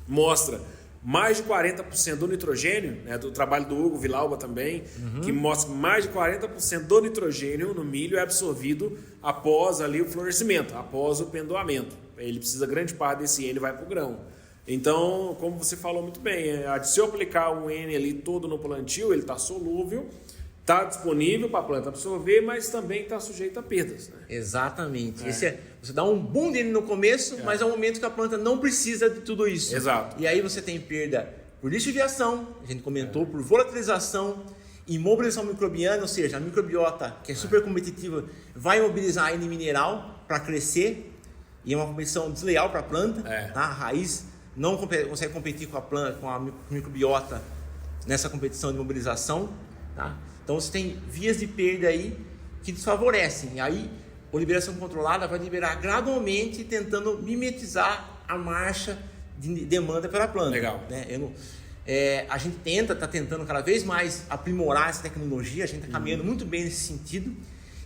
mostra mais de 40% do nitrogênio, né, do trabalho do Hugo Villalba também, que mostra que mais de 40% do nitrogênio no milho é absorvido após ali o florescimento, após o pendoamento. Ele precisa, grande parte desse N vai para o grão. Então, como você falou muito bem, se eu aplicar um N ali todo no plantio, ele está solúvel, está disponível para a planta absorver, mas também está sujeito a perdas. Né? Exatamente. Você dá um boom dele no começo, mas é um momento que a planta não precisa de tudo isso. Exato. E aí você tem perda por lixiviação, a gente comentou, por volatilização, imobilização microbiana, ou seja, a microbiota, que é super competitiva, vai imobilizar a N mineral para crescer, e é uma competição desleal para a planta. Tá? A raiz não consegue competir com a planta, com a microbiota nessa competição de mobilização. Tá? Então você tem vias de perda aí que desfavorecem. E aí a liberação controlada vai liberar gradualmente, tentando mimetizar a marcha de demanda pela planta. Legal. Né? A gente está tentando cada vez mais aprimorar essa tecnologia, a gente está caminhando muito bem nesse sentido.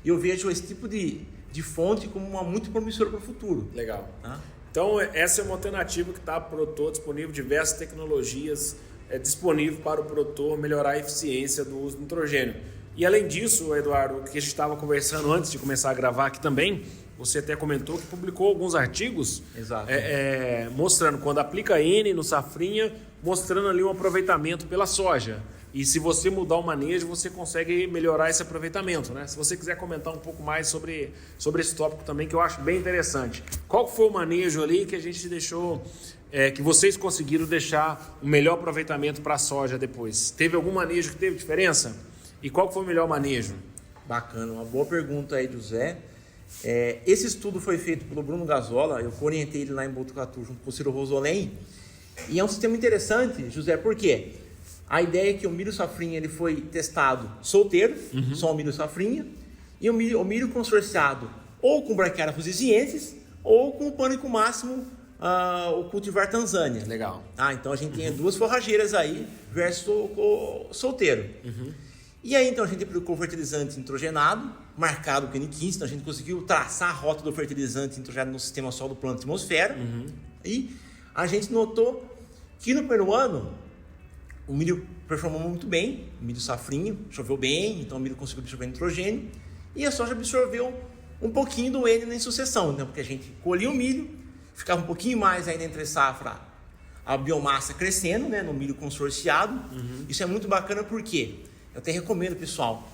E eu vejo esse tipo de fonte como uma muito promissora para o futuro. Legal. Tá? Então essa é uma alternativa que está para o produtor disponível, diversas tecnologias disponível para o produtor melhorar a eficiência do uso do nitrogênio. E além disso, Eduardo, o que a gente estava conversando antes de começar a gravar aqui também, você até comentou que publicou alguns artigos mostrando quando aplica N no safrinha, mostrando ali um aproveitamento pela soja. E se você mudar o manejo, você consegue melhorar esse aproveitamento. Né? Se você quiser comentar um pouco mais sobre esse tópico também, que eu acho bem interessante. Qual foi o manejo ali que a gente deixou... que vocês conseguiram deixar um melhor aproveitamento para a soja depois? Teve algum manejo que teve diferença? E qual foi o melhor manejo? Bacana, uma boa pergunta aí do Zé. Esse estudo foi feito pelo Bruno Gazola, eu orientei ele lá em Botucatu junto com o Ciro Rosolém. E é um sistema interessante, José, por quê? A ideia é que o milho safrinha ele foi testado solteiro, só o milho safrinha, e o milho consorciado ou com Brachiara fusisiensis ou com o pânico máximo, o cultivar Tanzânia. Legal. Então a gente tem 2 forrageiras aí versus o solteiro. E aí então a gente aplicou o fertilizante nitrogenado, marcado com N15, então a gente conseguiu traçar a rota do fertilizante nitrogenado no sistema solo, planta e atmosfera. E a gente notou que no primeiro ano o milho performou muito bem, o milho safrinho choveu bem, então o milho conseguiu absorver nitrogênio, e a soja absorveu um pouquinho do N na sucessão, então, porque a gente colhia o milho, ficava um pouquinho mais ainda entre safra, a biomassa crescendo, né, no milho consorciado. Isso é muito bacana porque eu até recomendo, pessoal,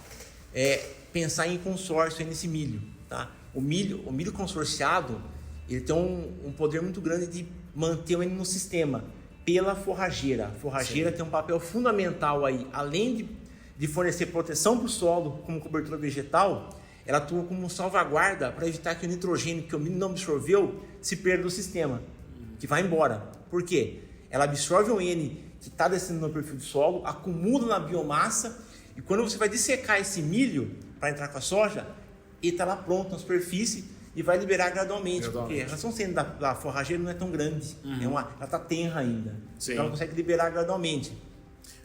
pensar em consórcio nesse milho. Tá? O milho consorciado ele tem um poder muito grande de manter o N no sistema pela forrageira. A forrageira tem um papel fundamental aí, além de fornecer proteção para o solo como cobertura vegetal, ela atua como salvaguarda para evitar que o nitrogênio que o milho não absorveu se perda do sistema, que vai embora. Por quê? Ela absorve o N que está descendo no perfil do solo, acumula na biomassa, e quando você vai dissecar esse milho para entrar com a soja, ele está lá pronto na superfície e vai liberar gradualmente. Porque a relação sendo da forrageira não é tão grande, ela está tenra ainda. Sim. Então ela consegue liberar gradualmente.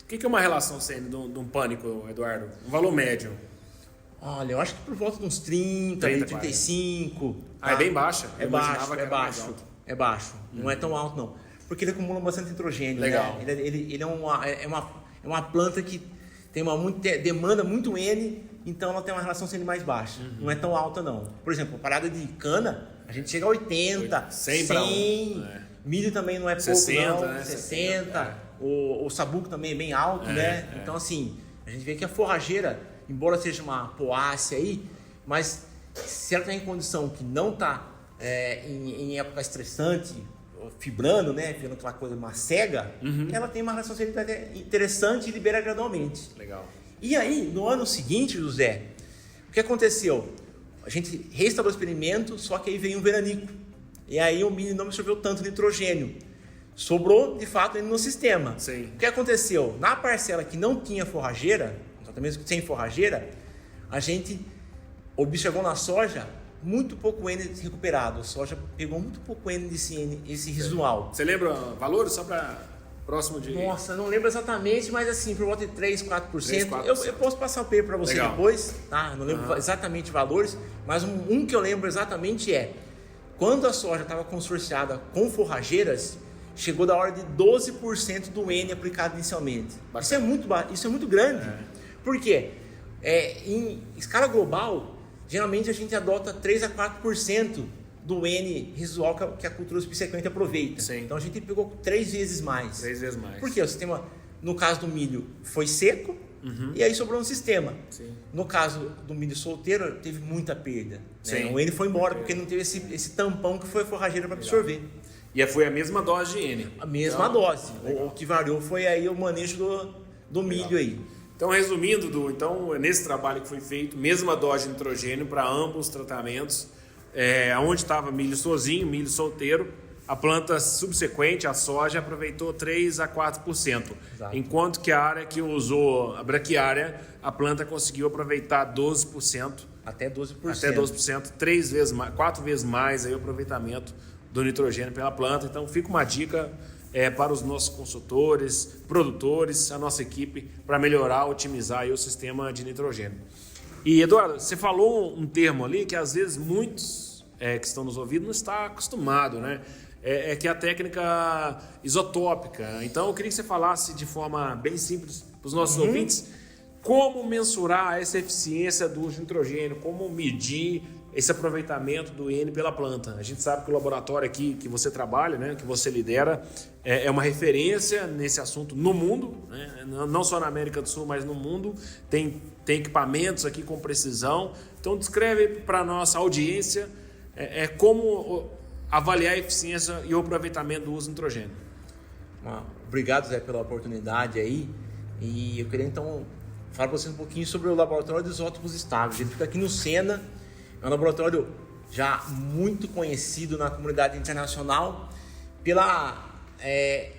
O que é uma relação sendo de um pânico, Eduardo? Um valor médio? Olha, eu acho que por volta de uns 30, 35. Tá? É bem baixa? É baixo. Não é tão alto não. Porque ele acumula bastante nitrogênio. Legal. Né? Ele é uma planta que tem demanda muito N, então ela tem uma relação sendo mais baixa. Não é tão alta não. Por exemplo, a parada de cana, a gente chega a 80, 100. Milho também não é pouco 60, não, né? 60. O sabuco também é bem alto, né? Então assim, a gente vê que a forrageira, embora seja uma poácea aí, mas se ela está em condição que não está em época estressante, fibrando, né, vendo aquela coisa, uma cega, ela tem uma racionalidade interessante e libera gradualmente. Legal. E aí, no ano seguinte, José, o que aconteceu? A gente reinstalou o experimento, só que aí veio um veranico. E aí o milho não absorveu tanto nitrogênio. Sobrou, de fato, ele no sistema. Sim. O que aconteceu? Na parcela que não tinha forrageira, até mesmo sem forrageira, a gente observou na soja muito pouco N recuperado. A soja pegou muito pouco N desse N, esse residual. Você lembra valores só para... Próximo de... Nossa, não lembro exatamente, mas assim, por volta de 3, 4%. 4%. Eu posso passar o paper para você Legal. depois, tá? Não lembro exatamente valores, mas um que eu lembro exatamente é quando a soja estava consorciada com forrageiras, chegou da ordem de 12% do N aplicado inicialmente. Isso é muito grande. Por quê? Em escala global, geralmente a gente adota 3 a 4% do N residual que a cultura subsequente aproveita. Sim. Então a gente pegou 3 vezes mais. 3 vezes mais. Por quê? O sistema, no caso do milho, foi seco e aí sobrou um sistema. Sim. No caso do milho solteiro, teve muita perda. Né? Sim. O N foi embora porque não teve esse tampão que foi a forrageira para absorver. E foi a mesma dose de N. A mesma dose. O que variou foi aí o manejo do milho aí. Então, resumindo, então, nesse trabalho que foi feito, mesma dose de nitrogênio para ambos os tratamentos, onde estava milho sozinho, milho solteiro, a planta subsequente, a soja, aproveitou 3 a 4%. Exato. Enquanto que a área que usou a braquiária, a planta conseguiu aproveitar 12%. Até 12%. Até 12%, 3 vezes mais, 4 vezes mais aí o aproveitamento do nitrogênio pela planta. Então, fica uma dica para os nossos consultores, produtores, a nossa equipe, para melhorar, otimizar aí o sistema de nitrogênio. E, Eduardo, você falou um termo ali que às vezes muitos que estão nos ouvindo não estão acostumados, né? Que é a técnica isotópica. Então, eu queria que você falasse de forma bem simples para os nossos ouvintes como mensurar essa eficiência do uso de nitrogênio, como medir esse aproveitamento do N pela planta. A gente sabe que o laboratório aqui que você trabalha, né, que você lidera, é uma referência nesse assunto no mundo, né, não só na América do Sul, mas no mundo. Tem equipamentos aqui com precisão. Então, descreve para a nossa audiência como avaliar a eficiência e o aproveitamento do uso de nitrogênio. Obrigado, Zé, pela oportunidade aí. E eu queria, então, falar para você um pouquinho sobre o laboratório de isótopos estáveis. Ele fica aqui no Sena. É um laboratório já muito conhecido na comunidade internacional pela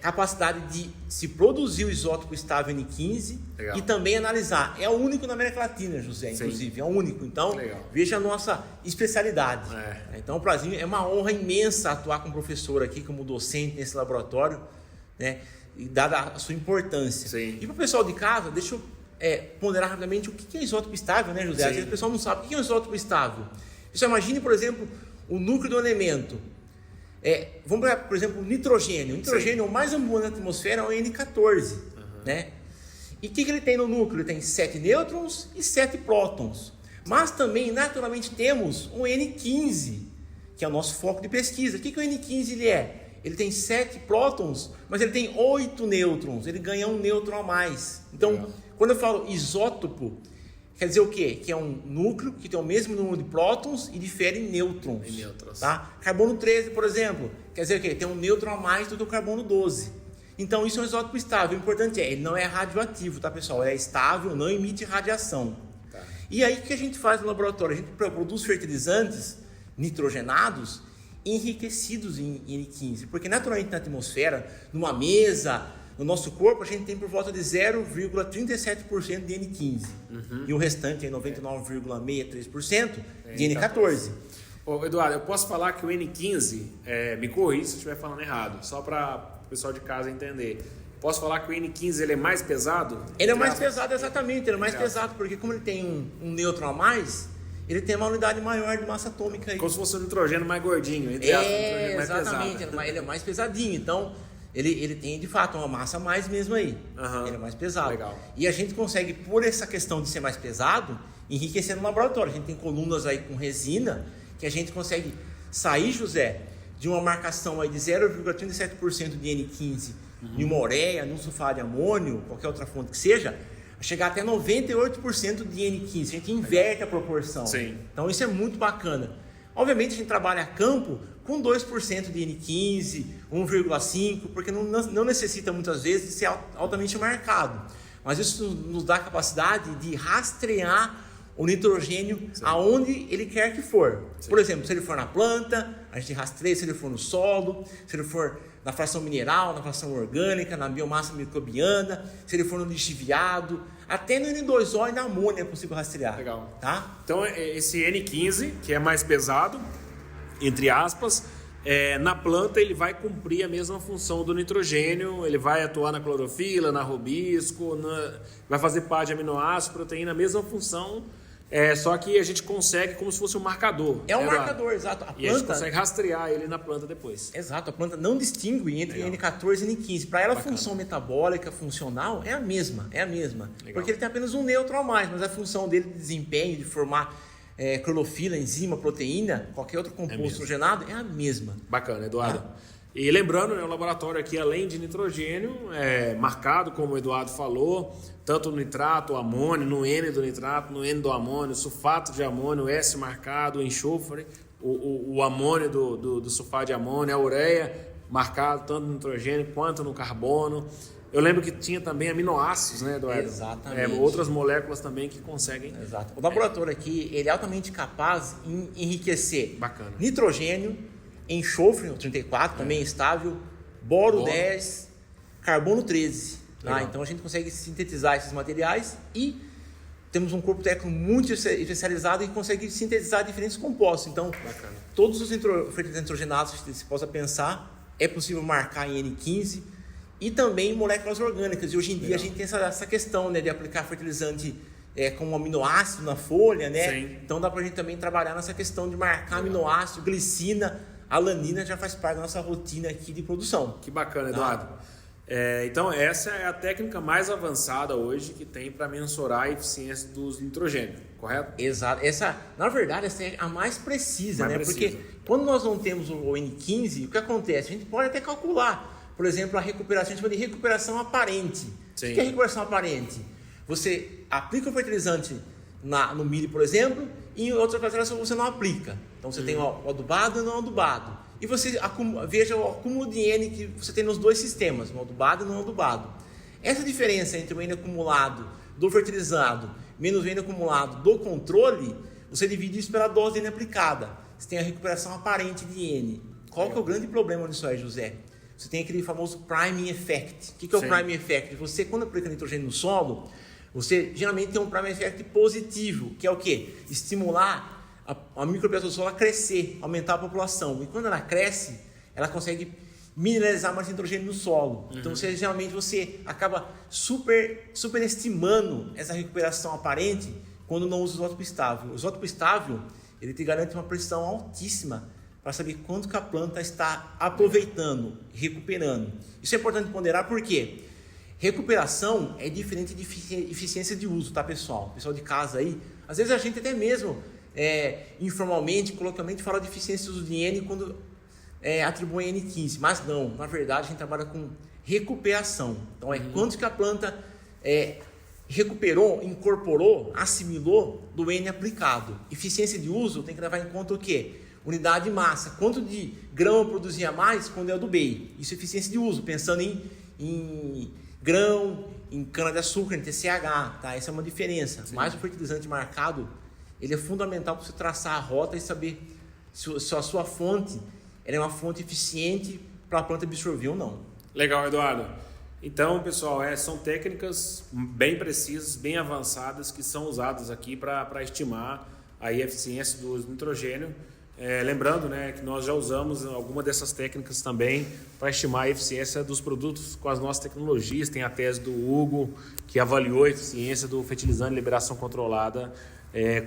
capacidade de se produzir o isótopo estável N15. Legal. E também analisar. É o único na América Latina, José, inclusive. Sim. É o único. Então, legal, veja a nossa especialidade. Então, para mim, é uma honra imensa atuar como professor aqui, como docente nesse laboratório, né? E dada a sua importância. Sim. E para o pessoal de casa, deixa eu ponderar rapidamente o que é isótopo estável, né, José? Às vezes o pessoal não sabe o que é um isótopo estável. Você imagine, por exemplo, o núcleo do elemento. Vamos pegar, por exemplo, o nitrogênio. O nitrogênio, o mais abundante na atmosfera, é o N14. Né? E o que ele tem no núcleo? Ele tem 7 nêutrons e 7 prótons. Mas também, naturalmente, temos um N15, que é o nosso foco de pesquisa. O que o N15 ele é? Ele tem 7 prótons, mas ele tem 8 nêutrons. Ele ganha um nêutron a mais. Então, quando eu falo isótopo, quer dizer o quê? Que é um núcleo que tem o mesmo número de prótons e difere em nêutrons. Tá? Carbono 13, por exemplo, quer dizer o quê? Tem um nêutron a mais do que o carbono 12. Então, isso é um isótopo estável. O importante ele não é radioativo, tá, pessoal? É estável, não emite radiação. Tá. E aí, o que a gente faz no laboratório? A gente produz fertilizantes nitrogenados enriquecidos em N15, porque naturalmente na atmosfera, numa mesa, no nosso corpo, a gente tem por volta de 0,37% de N15 e o restante é 99,63% de N14. Ô, Eduardo, eu posso falar que o N15, me corrija se eu estiver falando errado, só para o pessoal de casa entender. Posso falar que o N15 ele é mais pesado? Ele é mais pesado, exatamente, ele é mais pesado, porque como ele tem um nêutron a mais, ele tem uma unidade maior de massa atômica. Aí. Como se fosse um nitrogênio mais gordinho, entre aspas, nitrogênio mais exatamente, pesado. Ele é mais pesadinho, então ele tem de fato uma massa a mais mesmo aí. Ele é mais pesado. Legal. E a gente consegue, por essa questão de ser mais pesado, enriquecer no laboratório. A gente tem colunas aí com resina que a gente consegue sair, José, de uma marcação aí de 0,37% de N15 em uma ureia, num sulfato de amônio, qualquer outra fonte que seja, chegar até 98% de N15. A gente inverte a proporção. Sim. Então isso é muito bacana. Obviamente a gente trabalha a campo com 2% de N15, 1,5%, porque não necessita muitas vezes de ser altamente marcado. Mas isso nos dá a capacidade de rastrear o nitrogênio aonde ele quer que for. Sim. Por exemplo, se ele for na planta, a gente rastreia. Se ele for no solo, se ele for na fração mineral, na fração orgânica, na biomassa microbiana, se ele for no lixiviado, até no N2O e na amônia é possível rastrear. Legal. Tá? Então, esse N15, que é mais pesado, entre aspas, na planta ele vai cumprir a mesma função do nitrogênio, ele vai atuar na clorofila, na rubisco, vai fazer parte de aminoácidos, proteína, a mesma função, só que a gente consegue como se fosse um marcador. É um marcador, exato. E a gente consegue rastrear ele na planta depois. Exato, a planta não distingue entre N14 e N15. Para ela, a função metabólica, funcional, é a mesma. Legal. Porque ele tem apenas um neutro a mais, mas a função dele de desempenho, de formar clorofila, enzima, proteína, qualquer outro composto nitrogenado, é a mesma. Bacana, Eduardo. E lembrando, o laboratório aqui, além de nitrogênio, marcado, como o Eduardo falou, tanto no nitrato, o amônio, no N do nitrato, no N do amônio, sulfato de amônio, o S marcado, o enxofre, o amônio do sulfato de amônio, a ureia marcado tanto no nitrogênio quanto no carbono. Eu lembro que tinha também aminoácidos, né, Eduardo? Exatamente. Outras moléculas também que conseguem... Exato. O laboratório aqui, ele é altamente capaz em enriquecer nitrogênio, enxofre, o 34, também estável, boro 10, carbono 13. Tá? Então a gente consegue sintetizar esses materiais e temos um corpo técnico muito especializado e consegue sintetizar diferentes compostos. Então, todos os fertilizantes nitrogenados que se possa pensar, é possível marcar em N15, e também moléculas orgânicas. E hoje em dia a gente tem essa questão, né, de aplicar fertilizante com aminoácido na folha, né? Sim. Então dá pra gente também trabalhar nessa questão de marcar aminoácido, glicina, alanina já faz parte da nossa rotina aqui de produção. Que bacana, Eduardo. Então essa é a técnica mais avançada hoje que tem para mensurar a eficiência dos nitrogênios, correto? Exato. Na verdade, essa é a mais precisa, né? Porque quando nós não temos o N15, o que acontece? A gente pode até calcular. Por exemplo, a recuperação, a gente chama de recuperação aparente. Sim. O que é recuperação aparente? Você aplica o fertilizante no milho, por exemplo, e em outras parcelas você não aplica. Então você tem o adubado e o não adubado. E você veja o acúmulo de N que você tem nos dois sistemas, no adubado e no não adubado. Essa diferença entre o N acumulado do fertilizado menos o N acumulado do controle, você divide isso pela dose de N aplicada. Você tem a recuperação aparente de N. Qual que é o grande problema nisso aí, José? Você tem aquele famoso priming effect. O que é o priming effect? Você, quando aplica nitrogênio no solo, você geralmente tem um priming effect positivo, que é o quê? Estimular a microbiota do solo a crescer, aumentar a população. E quando ela cresce, ela consegue mineralizar mais nitrogênio no solo. Então, geralmente, você acaba superestimando essa recuperação aparente quando não usa o isótopo estável. O isótopo estável, ele te garante uma pressão altíssima para saber quanto que a planta está aproveitando, recuperando. Isso é importante ponderar porque recuperação é diferente de eficiência de uso, tá, pessoal? Pessoal de casa aí, às vezes a gente até mesmo informalmente, coloquialmente, fala de eficiência de uso de N quando atribui N15, mas não, na verdade a gente trabalha com recuperação. Então quanto que a planta recuperou, incorporou, assimilou do N aplicado. Eficiência de uso tem que levar em conta o quê? Unidade de massa, quanto de grão eu produzia mais quando eu adubei. Isso é eficiência de uso, pensando em grão, em cana-de-açúcar, em TCH, tá? Essa é uma diferença. Sim. Mas o fertilizante marcado, ele é fundamental para você traçar a rota e saber se a sua fonte ela é uma fonte eficiente para a planta absorver ou não. Legal, Eduardo. Então, pessoal, são técnicas bem precisas, bem avançadas, que são usadas aqui para estimar a eficiência do nitrogênio. Lembrando, né, que nós já usamos alguma dessas técnicas também para estimar a eficiência dos produtos com as nossas tecnologias. Tem a tese do Hugo, que avaliou a eficiência do fertilizante de liberação controlada,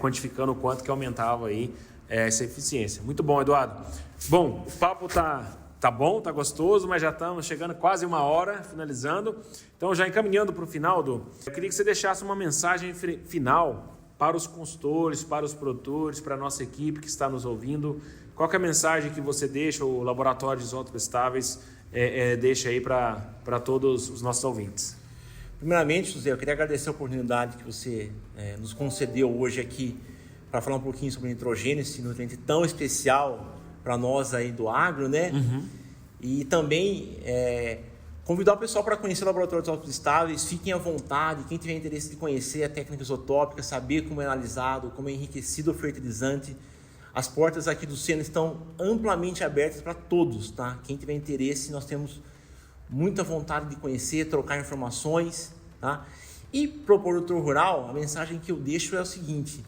quantificando o quanto que aumentava aí essa eficiência. Muito bom, Eduardo. Bom, o papo tá bom, tá gostoso, mas já estamos chegando quase 1 hora, finalizando. Então, já encaminhando para o final, eu queria que você deixasse uma mensagem final para os consultores, para os produtores, para a nossa equipe que está nos ouvindo. Qual que é a mensagem que você deixa, o Laboratório de Isótopos Estáveis deixa aí para todos os nossos ouvintes? Primeiramente, José, eu queria agradecer a oportunidade que você nos concedeu hoje aqui para falar um pouquinho sobre nitrogênio, esse nutriente tão especial para nós aí do agro, né? E também convidar o pessoal para conhecer o Laboratório de Isótopos Estáveis. Fiquem à vontade, quem tiver interesse de conhecer a técnica isotópica, saber como é analisado, como é enriquecido o fertilizante. As portas aqui do Sena estão amplamente abertas para todos, tá? Quem tiver interesse, nós temos muita vontade de conhecer, trocar informações, tá? E para o produtor rural, a mensagem que eu deixo é o seguinte: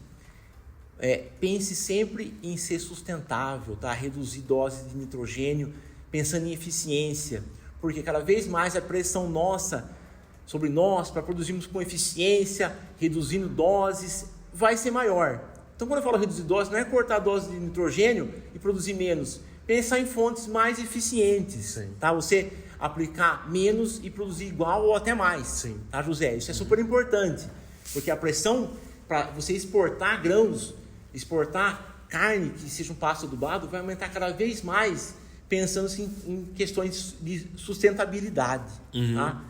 pense sempre em ser sustentável, tá? Reduzir doses de nitrogênio, pensando em eficiência, porque cada vez mais a pressão sobre nós, para produzirmos com eficiência, reduzindo doses, vai ser maior. Então, quando eu falo reduzir doses, não é cortar a dose de nitrogênio e produzir menos. Pensar em fontes mais eficientes, tá? Você aplicar menos e produzir igual ou até mais. Sim. Tá, José? Isso é super importante, porque a pressão para você exportar grãos, exportar carne que seja um pasto adubado, vai aumentar cada vez mais, pensando assim, em questões de sustentabilidade. Tá?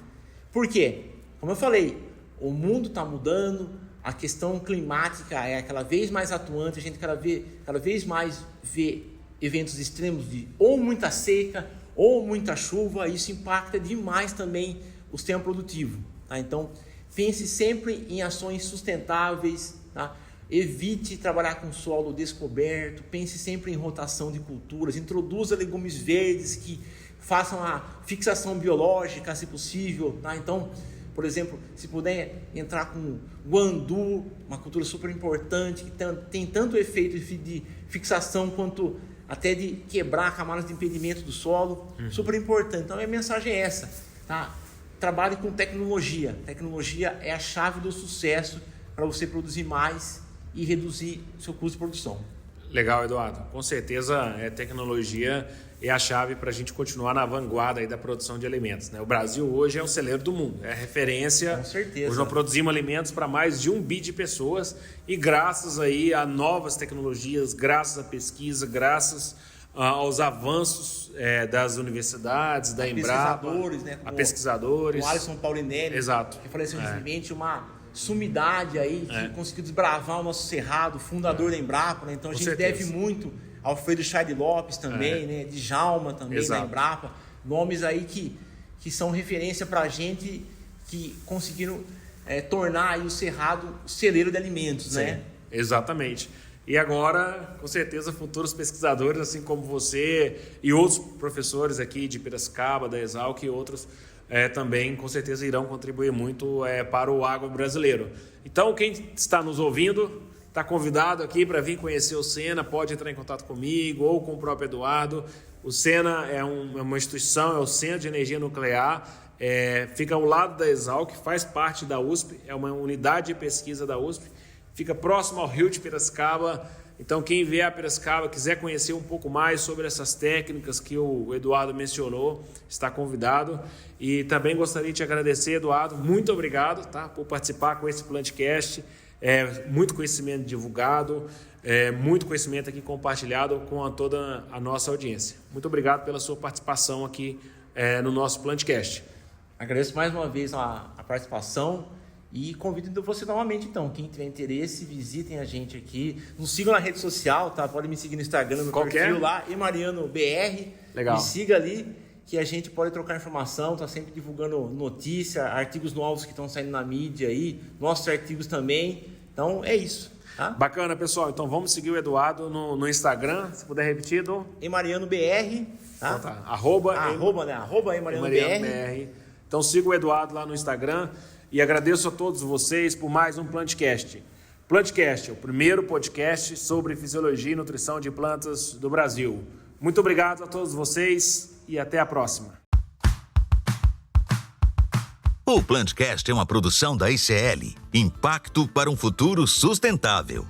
Por quê? Como eu falei, o mundo está mudando, a questão climática é cada vez mais atuante, a gente cada vez mais vê eventos extremos de ou muita seca ou muita chuva, isso impacta demais também o sistema produtivo. Tá? Então, pense sempre em ações sustentáveis, tá? Evite trabalhar com solo descoberto, pense sempre em rotação de culturas, introduza legumes verdes que façam a fixação biológica, se possível. Tá? Então, por exemplo, se puder entrar com guandu, uma cultura super importante, que tem tanto efeito de fixação quanto até de quebrar camadas de impedimento do solo, super importante. Então, a mensagem é essa, tá? Trabalhe com tecnologia. Tecnologia é a chave do sucesso para você produzir mais e reduzir seu custo de produção. Legal, Eduardo. Com certeza, tecnologia é a chave para a gente continuar na vanguarda aí da produção de alimentos, né? O Brasil hoje é o celeiro do mundo, é referência. Com certeza. Hoje nós produzimos alimentos para mais de 1 bi de pessoas e graças aí a novas tecnologias, graças à pesquisa, graças aos avanços das universidades, da Embrapa, a pesquisadores. O Alisson Paulinelli, exato, que faleceu recentemente, uma sumidade aí que conseguiu desbravar o nosso cerrado, fundador da Embrapa, né? Então a gente deve muito ao Alfredo Chay Lopes também, né? Djalma também, da Embrapa, nomes aí que são referência para a gente, que conseguiram tornar aí o cerrado celeiro de alimentos. Sim, né? Exatamente. E agora, com certeza, futuros pesquisadores, assim como você e outros professores aqui de Piracicaba, da Exalc e outros, também, com certeza, irão contribuir muito para o agro brasileiro. Então, quem está nos ouvindo, está convidado aqui para vir conhecer o Sena, pode entrar em contato comigo ou com o próprio Eduardo. O Sena é uma instituição, é o Centro de Energia Nuclear, fica ao lado da Exalc, faz parte da USP, é uma unidade de pesquisa da USP, fica próximo ao Rio de Piracicaba. Então, quem vier a Piracicaba, quiser conhecer um pouco mais sobre essas técnicas que o Eduardo mencionou, está convidado. E também gostaria de te agradecer, Eduardo, muito obrigado, tá, por participar com esse Plantcast. Muito conhecimento divulgado, muito conhecimento aqui compartilhado com toda a nossa audiência. Muito obrigado pela sua participação aqui no nosso Plantcast. Agradeço mais uma vez a participação. E convido você novamente, então, quem tiver interesse, visitem a gente aqui. Nos sigam na rede social, tá? Pode me seguir no Instagram, no perfil lá, EmarianoBR. Legal. Me siga ali, que a gente pode trocar informação, tá sempre divulgando notícia, artigos novos que estão saindo na mídia aí, nossos artigos também. Então, é isso. Tá? Bacana, pessoal. Então, vamos seguir o Eduardo no Instagram, se puder repetir, do... EmarianoBR. Tá? Então, tá. Arroba EmarianoBR. Então, siga o Eduardo lá no Instagram. E agradeço a todos vocês por mais um Plantcast. Plantcast é o primeiro podcast sobre fisiologia e nutrição de plantas do Brasil. Muito obrigado a todos vocês e até a próxima. O Plantcast é uma produção da ICL, Impacto para um Futuro Sustentável.